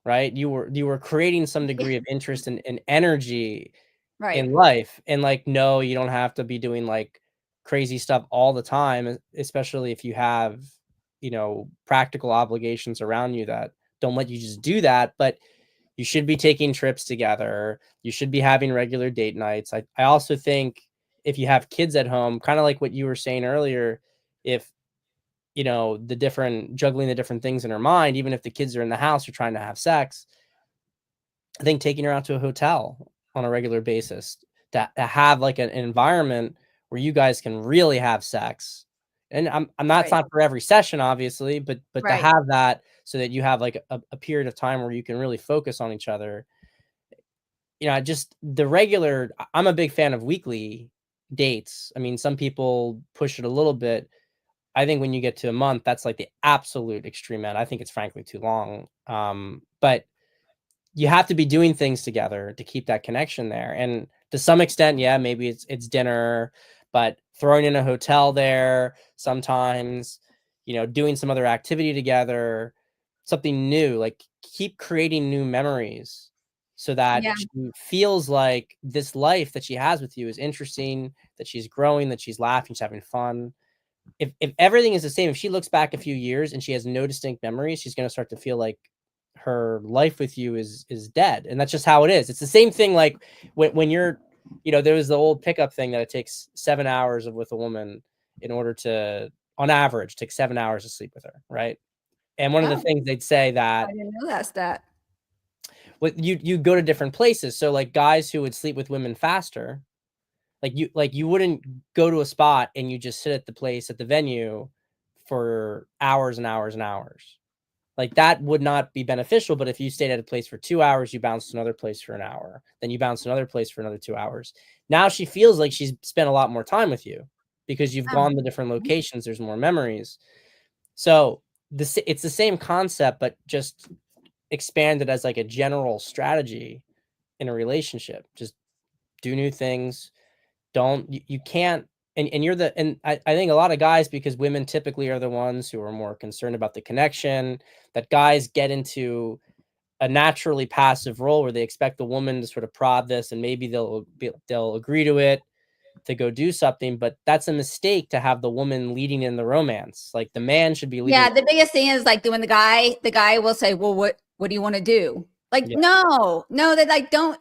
right? You were creating some Yeah. degree of interest and energy Right. in life. And, like, no, you don't have to be doing, like, crazy stuff all the time, especially if you have, practical obligations around you that don't let you just do that. But you should be taking trips together. You should be having regular date nights. I also think if you have kids at home, kind of like what you were saying earlier, if, juggling the different things in her mind, even if the kids are in the house or trying to have sex, I think taking her out to a hotel on a regular basis, to have, like, an environment where you guys can really have sex. And I'm not, it's Right. not for every session, obviously, but to Right. have that so that you have, like, a period of time where you can really focus on each other. Just the regular, I'm a big fan of weekly dates. I mean, some people push it a little bit. I think when you get to a month, that's like the absolute extreme end. I think it's frankly too long. But you have to be doing things together to keep that connection there. And to some extent, yeah, maybe it's dinner, but throwing in a hotel there sometimes, doing some other activity together, something new, like, keep creating new memories so that Yeah. she feels like this life that she has with you is interesting, that she's growing, that she's laughing, she's having fun. If everything is the same, if she looks back a few years and she has no distinct memories, she's gonna start to feel like her life with you is dead. And that's just how it is. It's the same thing, like, when you're, there was the old pickup thing that it takes 7 hours with a woman in order to, on average, take 7 hours to sleep with her, right? And one of the Oh, things they'd say I that, didn't know that's that. you go to different places. So, like, guys who would sleep with women faster, like you wouldn't go to a spot and you just sit at the place at the venue for hours and hours and hours. Like, that would not be beneficial. But if you stayed at a place for 2 hours, you bounced to another place for an hour, then you bounced to another place for another 2 hours. Now she feels like she's spent a lot more time with you because you've Oh, gone to different locations. There's more memories. So it's the same concept, but just expanded as, like, a general strategy in a relationship. Just do new things. Don't you can't, and you're the, and I think a lot of guys, because women typically are the ones who are more concerned about the connection, that guys get into a naturally passive role where they expect the woman to sort of prod this, and maybe they'll agree to it, to go do something. But that's a mistake, to have the woman leading in the romance. Like, the man should be leading. yeah, the biggest thing is like when the guy will say, "Well, what do you want to do?" Like, Yeah. no, no, that like don't.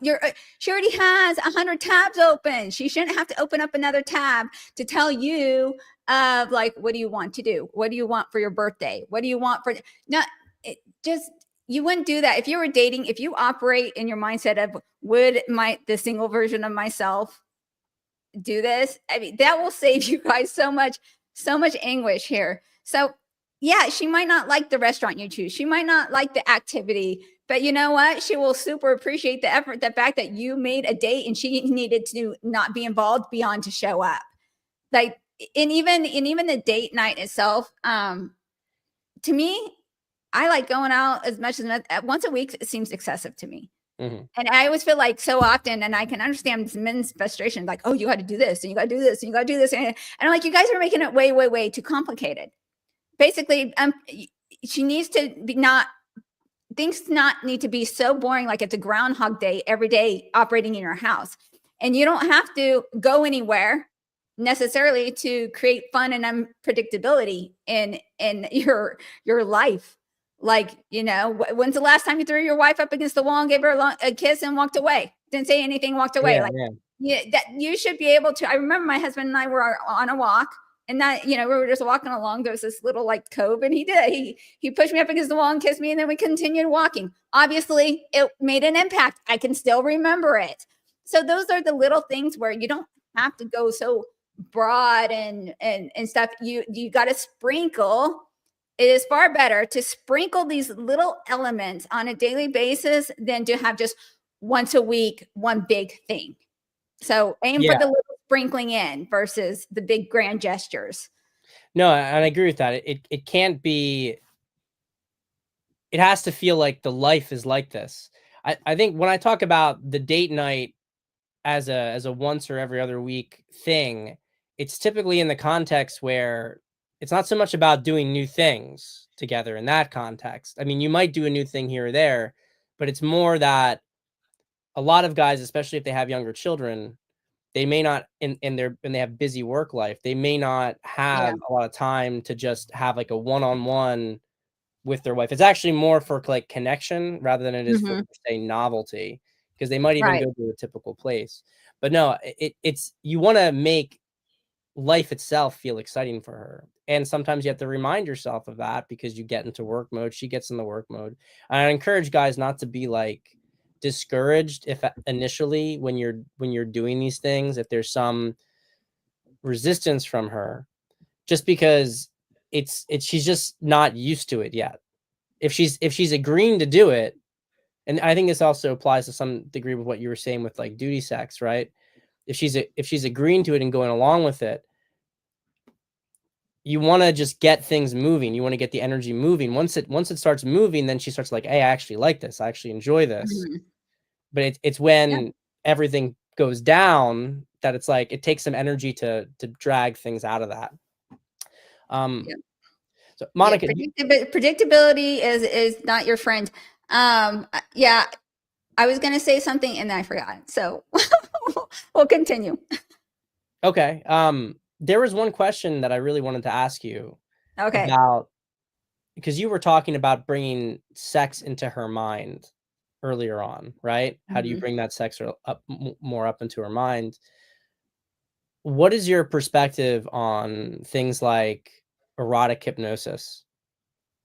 She already has 100 tabs open. She shouldn't have to open up another tab to tell you of like, what do you want to do? What do you want for your birthday? What do you want for? No, just, you wouldn't do that if you were dating. If you operate in your mindset of, would the single version of myself do this? I mean, that will save you guys so much anguish here. So yeah, she might not like the restaurant you choose. She might not like the activity, but you know what? She will super appreciate the effort, the fact that you made a date and she needed to not be involved beyond to show up. Like, and even the date night itself, to me, I like going out as much as once a week. It seems excessive to me. Mhm. And I always feel like so often, and I can understand men's frustration, like, oh, you got to do this and you got to do this and you got to do this. And I'm like, you guys are making it way, way, way too complicated. Basically, she needs to be not, things not need to be so boring, like it's a Groundhog Day every day operating in your house. And you don't have to go anywhere necessarily to create fun and unpredictability in your life. Like, when's the last time you threw your wife up against the wall and gave her a kiss and walked away? Didn't say anything, walked away. Yeah, Like, yeah. yeah, that you should be able to. I remember my husband and I were on a walk, and that, we were just walking along. There was this little like cove, and he pushed me up against the wall and kissed me, and then we continued walking. Obviously, it made an impact. I can still remember it. So those are the little things where you don't have to go so broad and stuff. You got to sprinkle. It is far better to sprinkle these little elements on a daily basis than to have just once a week one big thing. So aim for Yeah. the little sprinkling in versus the big grand gestures. No, and I agree with that. It can't be. It has to feel like the life is like this. I think when I talk about the date night as a once or every other week thing, it's typically in the context where it's not so much about doing new things together in that context. I mean, you might do a new thing here or there, but it's more that a lot of guys, especially if they have younger children, they may not and they have busy work life. They may not Yeah. have a lot of time to just have like a one-on-one with their wife. It's actually more for like connection rather than it is for, Mhm. say, novelty, because they might even Right. go to a typical place. But no, it's you want to make life itself feel exciting for her. And sometimes you have to remind yourself of that because you get into work mode. She gets in the work mode. And I encourage guys not to be like discouraged if initially when you're doing these things, if there's some resistance from her, just because it's she's just not used to it yet. If she's agreeing to do it, and I think this also applies to some degree with what you were saying with like duty sex, right? If she's agreeing to it and going along with it, you want to just get things moving. You want to get the energy moving. Once it starts moving, then she starts like, hey, I actually like this. I actually enjoy this. Mhm. But it's Yeah. when everything goes down that it's like it takes some energy to drag things out of that. Um, Yeah. so Yeah. Monica, Predictability is not your friend. Yeah. I was gonna say something and then I forgot. So we'll continue. okay. There was one question that I really wanted to ask you Okay. about because you were talking about bringing sex into her mind earlier on, right? How do you Mhm. bring that sex up more up into her mind? What is your perspective on things like erotic hypnosis?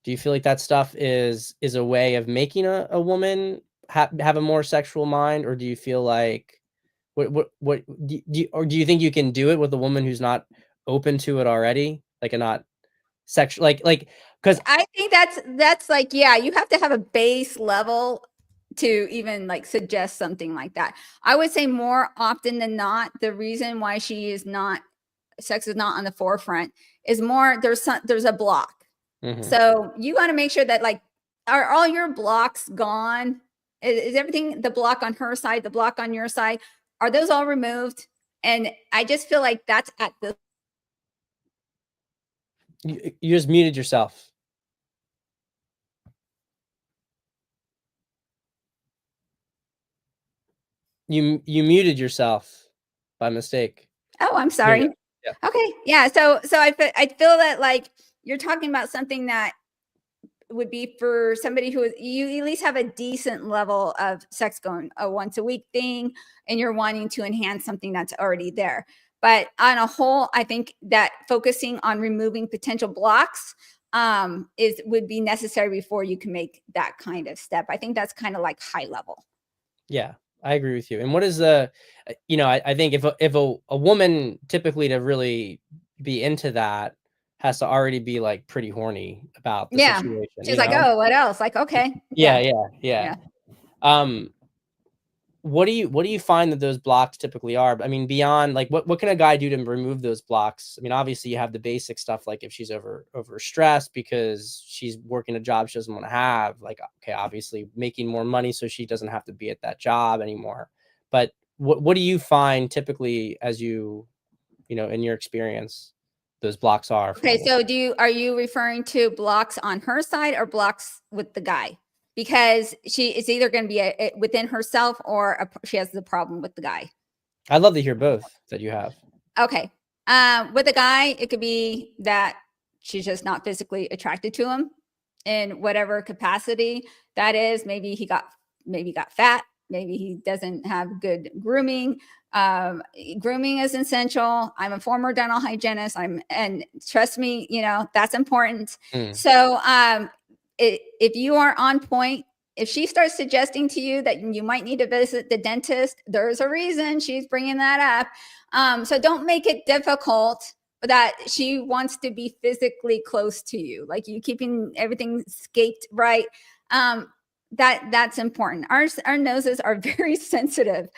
Do you feel like that stuff is a way of making a woman have a more sexual mind, or do you feel like what do you think you can do it with a woman who's not open to it already, like a not sexual like because I think that's like, yeah, you have to have a base level to even like suggest something like that. I would say more often than not, the reason why sex is not on the forefront is more there's a block. Mhm. So you got to make sure that, like, are all your blocks gone? Is everything, the block on her side, the block on your side, are those all removed? And I just feel like that's at the You just muted yourself. You muted yourself by mistake. Oh, I'm There you sorry. go. Yeah. Okay. Yeah. So I feel that, like, you're talking about something that would be for somebody who you at least have a decent level of sex going, a once a week thing, and you're wanting to enhance something that's already there. But on a whole, I think that focusing on removing potential blocks would be necessary before you can make that kind of step. I think that's kind of like high level. Yeah, I agree with you. And what is the, I think if a woman typically to really be into that has to already be like pretty horny about the Yeah. situation, She's like, oh, what else? Like, okay. Yeah, Yeah. yeah, yeah. Yeah. Um, what do you find that those blocks typically are? I mean, beyond like what can a guy do to remove those blocks? I mean, obviously you have the basic stuff like if she's over stressed because she's working a job she doesn't want to have, like okay, obviously making more money so she doesn't have to be at that job anymore. But what do you find typically as in your experience those blocks are for a Okay, woman? so are you referring to blocks on her side or blocks with the guy? Because it's either going to be within herself or she has the problem with the guy. I'd love to hear both that you have. Okay. With a guy, it could be that she's just not physically attracted to him in whatever capacity that is. Maybe he got fat. Maybe he doesn't have good grooming. Grooming is essential. I'm a former dental hygienist. And trust me, that's important. Mm, So if you are on point, if she starts suggesting to you that you might need to visit the dentist, there's a reason she's bringing that up. So don't make it difficult that she wants to be physically close to you, like you keeping everything scaped right. That's important. Our noses are very sensitive.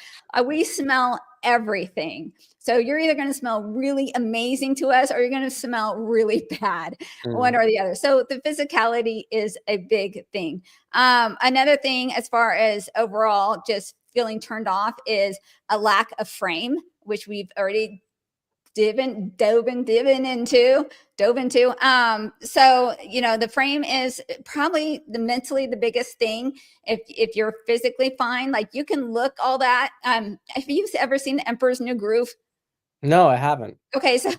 We smell everything. So you're either going to smell really amazing to us or you're going to smell really bad, one mm. or the other. So the physicality is a big thing. Another thing, as far as overall just feeling turned off, is a lack of frame, which we've already dove into. So the frame is probably mentally the biggest thing. If you're physically fine, like you can look all that. Have you ever seen The Emperor's New Groove? No, I haven't. Okay, so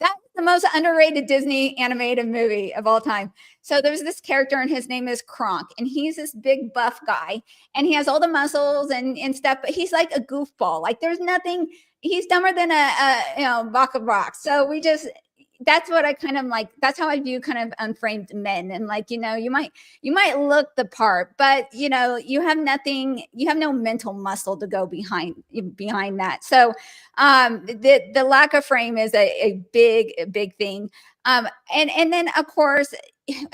that's the most underrated Disney animated movie of all time. So there's this character, and his name is Kronk, and he's this big buff guy, and he has all the muscles and stuff, but he's like a goofball. Like there's nothing. He's dumber than a block of rocks. So that's what I kind of like. That's how I view kind of unframed men. And like, you might look the part, but you have nothing, you have no mental muscle to go behind that. So the lack of frame is a big thing. And then of course,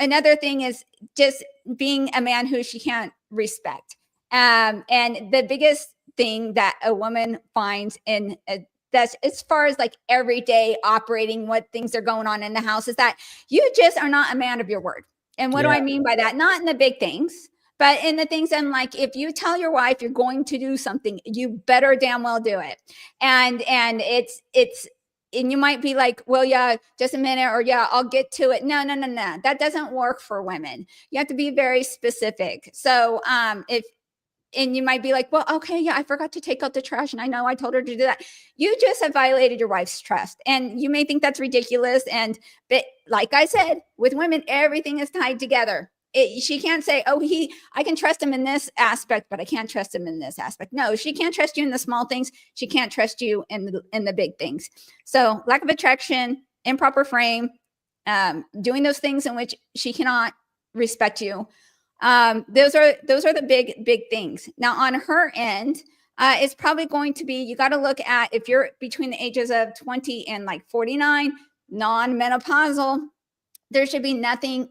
another thing is just being a man who she can't respect. And the biggest thing that a woman finds in that's as far as like everyday operating, what things are going on in the house, is that you just are not a man of your word. And what do Yeah. I mean by that? Not in the big things, but in the things I'm like, if you tell your wife you're going to do something, you better damn well do it. And it's and you might be like, well, yeah, just a minute, or yeah, I'll get to it. No. That doesn't work for women. You have to be very specific. So and you might be like, well, okay, yeah, I forgot to take out the trash, and I know I told her to do that. You just have violated your wife's trust. And you may think that's ridiculous. But like I said, with women, everything is tied together. She can't say, oh, I can trust him in this aspect, but I can't trust him in this aspect. No, she can't trust you in the small things. She can't trust you in the big things. So lack of attraction, improper frame, doing those things in which she cannot respect you. Those are the big things. Now on her end, it's probably going to be, you got to look at, if you're between the ages of 20 and like 49, non-menopausal, there should be nothing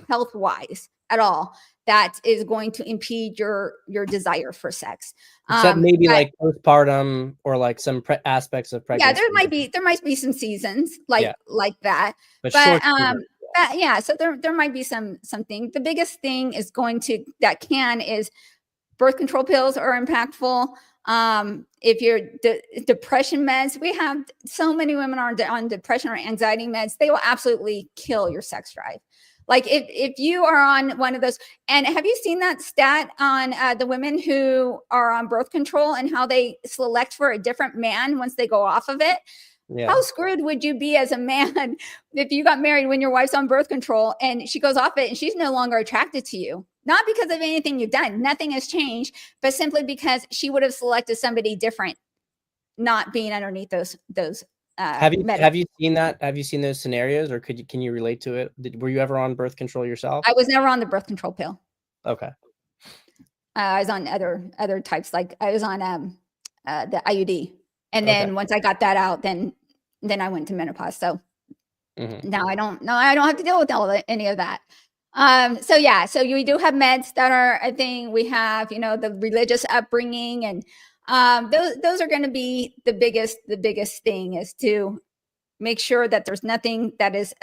health-wise at all that is going to impede your desire for sex. Except maybe But like postpartum or like some aspects of yeah, pregnancy. there might be some seasons Yeah, like that. but But short season. yeah, so there might be something. The biggest thing is is birth control pills are impactful. If you're depression meds, we have so many women are on depression or anxiety meds. They will absolutely kill your sex drive. Like if you are on one of those, and have you seen that stat on the women who are on birth control and how they select for a different man once they go off of it? Yeah. How screwed would you be as a man if you got married when your wife's on birth control and she goes off it and she's no longer attracted to you? Not because of anything you've done. Nothing has changed, but simply because she would have selected somebody different, not being underneath those Have you seen that? Have you seen those scenarios, or can you relate to it? Were you ever on birth control yourself? I was never on the birth control pill. Okay. I was on other types, like I was on the IUD, and Okay. then once I got that out, then I went to menopause. So Hmm. now I don't have to deal with any of that. So yeah, so we do have meds that are, I think we have, the religious upbringing, and those are going to be the biggest thing, is to make sure that there's nothing that is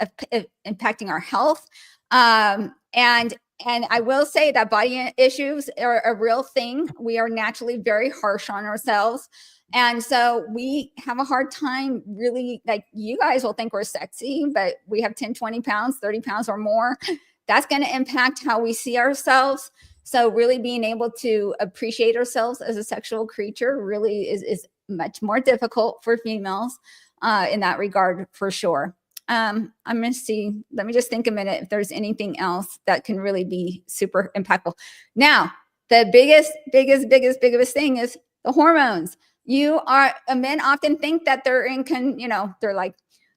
impacting our health. And I will say that body issues are a real thing. We are naturally very harsh on ourselves. And so we have a hard time, really, like, you guys will think we're sexy, but we have 10, 20 pounds, 30 pounds or more. That's going to impact how we see ourselves. So really being able to appreciate ourselves as a sexual creature really is much more difficult for females in that regard, for sure. I'm going to see, let me just think a minute if there's anything else that can really be super impactful. Now, the biggest thing is the hormones. Men often think that they're they're like,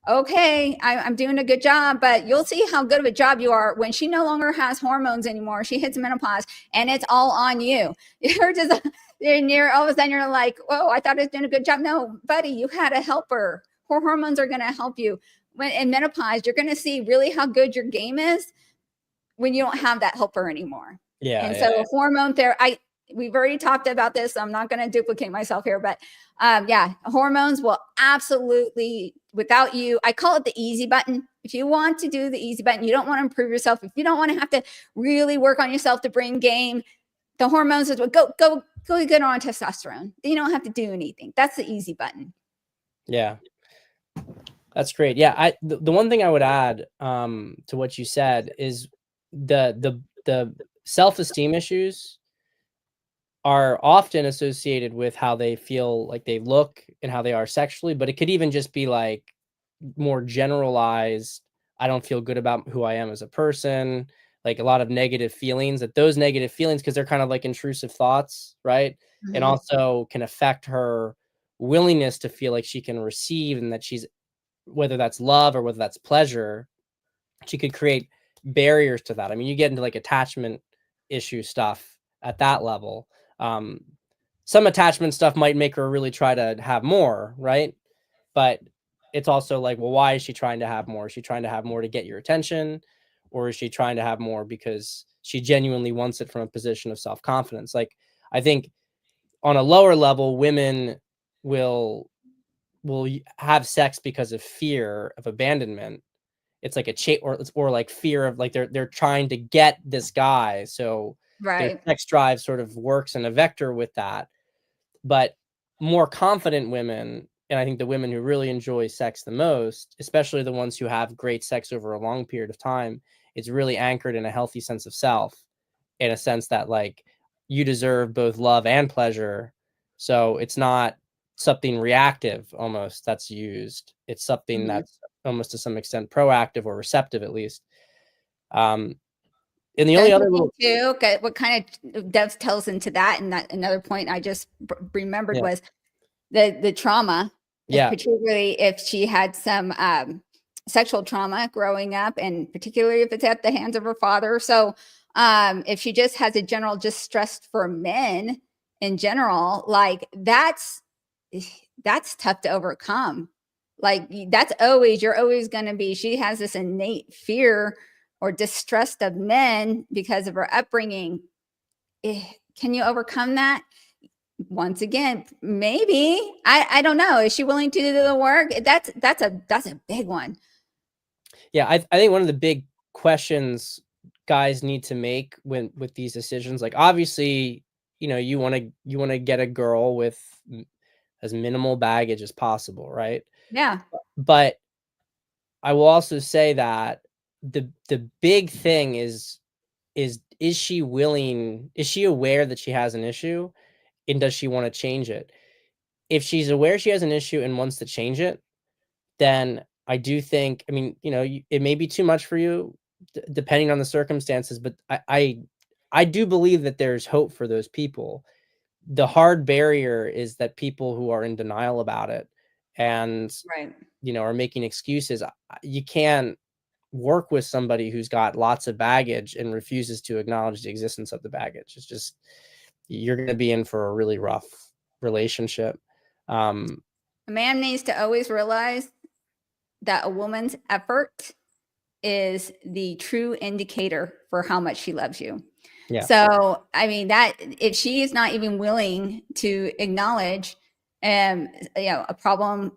okay, I'm doing a good job, but you'll see how good of a job you are when she no longer has hormones anymore. She hits menopause and it's all on you. You're just, you're all of a sudden you're like, whoa, I thought I was doing a good job. No, buddy, you had a helper. Hormones are going to help you. When in menopause, you're going to see really how good your game is when you don't have that helper anymore. Yeah. And Yeah. so hormone therapy, we've already talked about this, so I'm not going to duplicate myself here, but yeah, hormones will absolutely, without you, I call it the easy button. If you want to do the easy button, you don't want to improve yourself, if you don't want to have to really work on yourself to bring game, the hormones is what go get on testosterone. You don't have to do anything. That's the easy button. Yeah. That's great. Yeah, the one thing I would add to what you said is the self-esteem issues are often associated with how they feel like they look and how they are sexually, but it could even just be like more generalized. I don't feel good about who I am as a person, like a lot of negative feelings, that those negative feelings, because they're kind of like intrusive thoughts, right? And Mm-hmm. also can affect her willingness to feel like she can receive, and that she's, whether that's love or whether that's pleasure, she could create barriers to that. I mean, you get into like attachment issue stuff at that level. Um, some attachment stuff might make her really try to have more, right? But it's also like, well, why is she trying to have more? Is she trying to have more to get your attention? Or is she trying to have more because she genuinely wants it from a position of self-confidence? Like, I think on a lower level, women will have sex because of fear of abandonment. It's like a or like fear of, like, they're trying to get this guy, so their Right. sex drive sort of works in a vector with that. But more confident women, and I think the women who really enjoy sex the most, especially the ones who have great sex over a long period of time, it's really anchored in a healthy sense of self, in a sense that, like, you deserve both love and pleasure. So it's not something reactive almost that's used. It's something Mm-hmm. that's almost to some extent proactive, or receptive at least. Um, and the only Don't you other think little, too? Okay, what kind of dovetails into that? And that another point I just remembered yeah, was the trauma, if yeah, particularly if she had some sexual trauma growing up, and particularly if it's at the hands of her father. So if she just has a general distrust for men in general, like that's tough to overcome. Like that's always, you're always going to be, she has this innate fear or distrust of men because of her upbringing. Can you overcome that? Once again, maybe. I don't know. Is she willing to do the work? That's a big one. yeah. I think one of the big questions guys need to make when with these decisions, like, obviously, you want to get a girl with as minimal baggage as possible, right? Yeah. But I will also say that the big thing is she willing, is she aware that she has an issue, and does she want to change it? If she's aware she has an issue and wants to change it, then I do think, I mean, it may be too much for you, depending on the circumstances, but I do believe that there's hope for those people. The hard barrier is that people who are in denial about it, and, Right. are making excuses. You can't work with somebody who's got lots of baggage and refuses to acknowledge the existence of the baggage. It's just, you're going to be in for a really rough relationship. Um, A man needs to always realize that a woman's effort is the true indicator for how much she loves you. yeah. So, I mean, that if she is not even willing to acknowledge, a problem,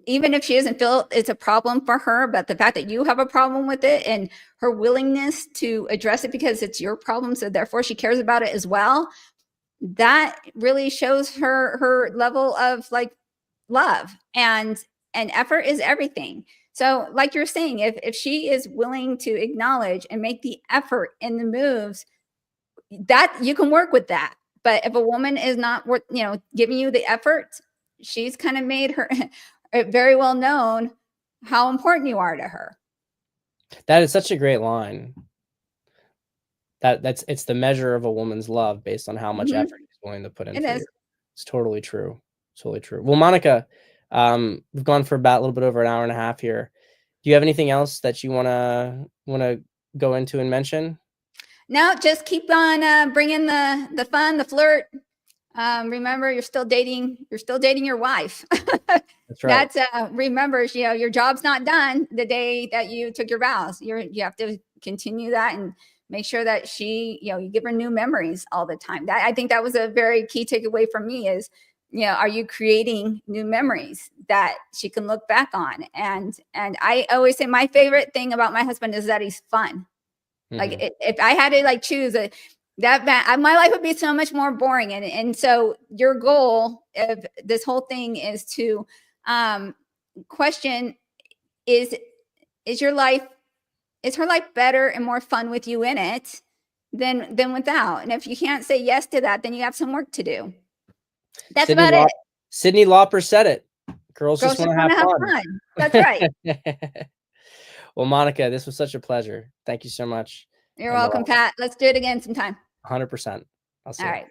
even if she doesn't feel it's a problem for her, but the fact that you have a problem with it and her willingness to address it because it's your problem, so therefore she cares about it as well, that really shows her level of like love, and effort is everything. So like you're saying, if she is willing to acknowledge and make the effort in the moves, that you can work with that. But if a woman is not worth, giving you the effort, she's kind of made her it very well known how important you are to her. That is such a great line. It's the measure of a woman's love based on how much Mhm. effort he's willing to put in It for is. you. It's totally true. Totally true. Well, Monica, we've gone for about a little bit over an hour and a half here. Do you have anything else that you wanna go into and mention? No, just keep on bringing the fun, the flirt. Remember, you're still dating. You're still dating your wife. That's right. That's remember, your job's not done the day that you took your vows. You have to continue that and make sure that you give her new memories all the time. That I think that was a very key takeaway for me is, are you creating new memories that she can look back on? And I always say my favorite thing about my husband is that he's fun. Like Mhm. if I had to like choose my life would be so much more boring. And so your goal of this whole thing is to question is is your life is her life better and more fun with you in it than without? And if you can't say yes to that, then you have some work to do. That's Sydney about Lau it. Sydney Lauper said it. Girls just Girls just wanna want have to have fun. fun. That's right. Well, Monica, this was such a pleasure. Thank you so much, You're and, welcome, Pat. Let's do it again sometime. 100%. I'll All see you. right.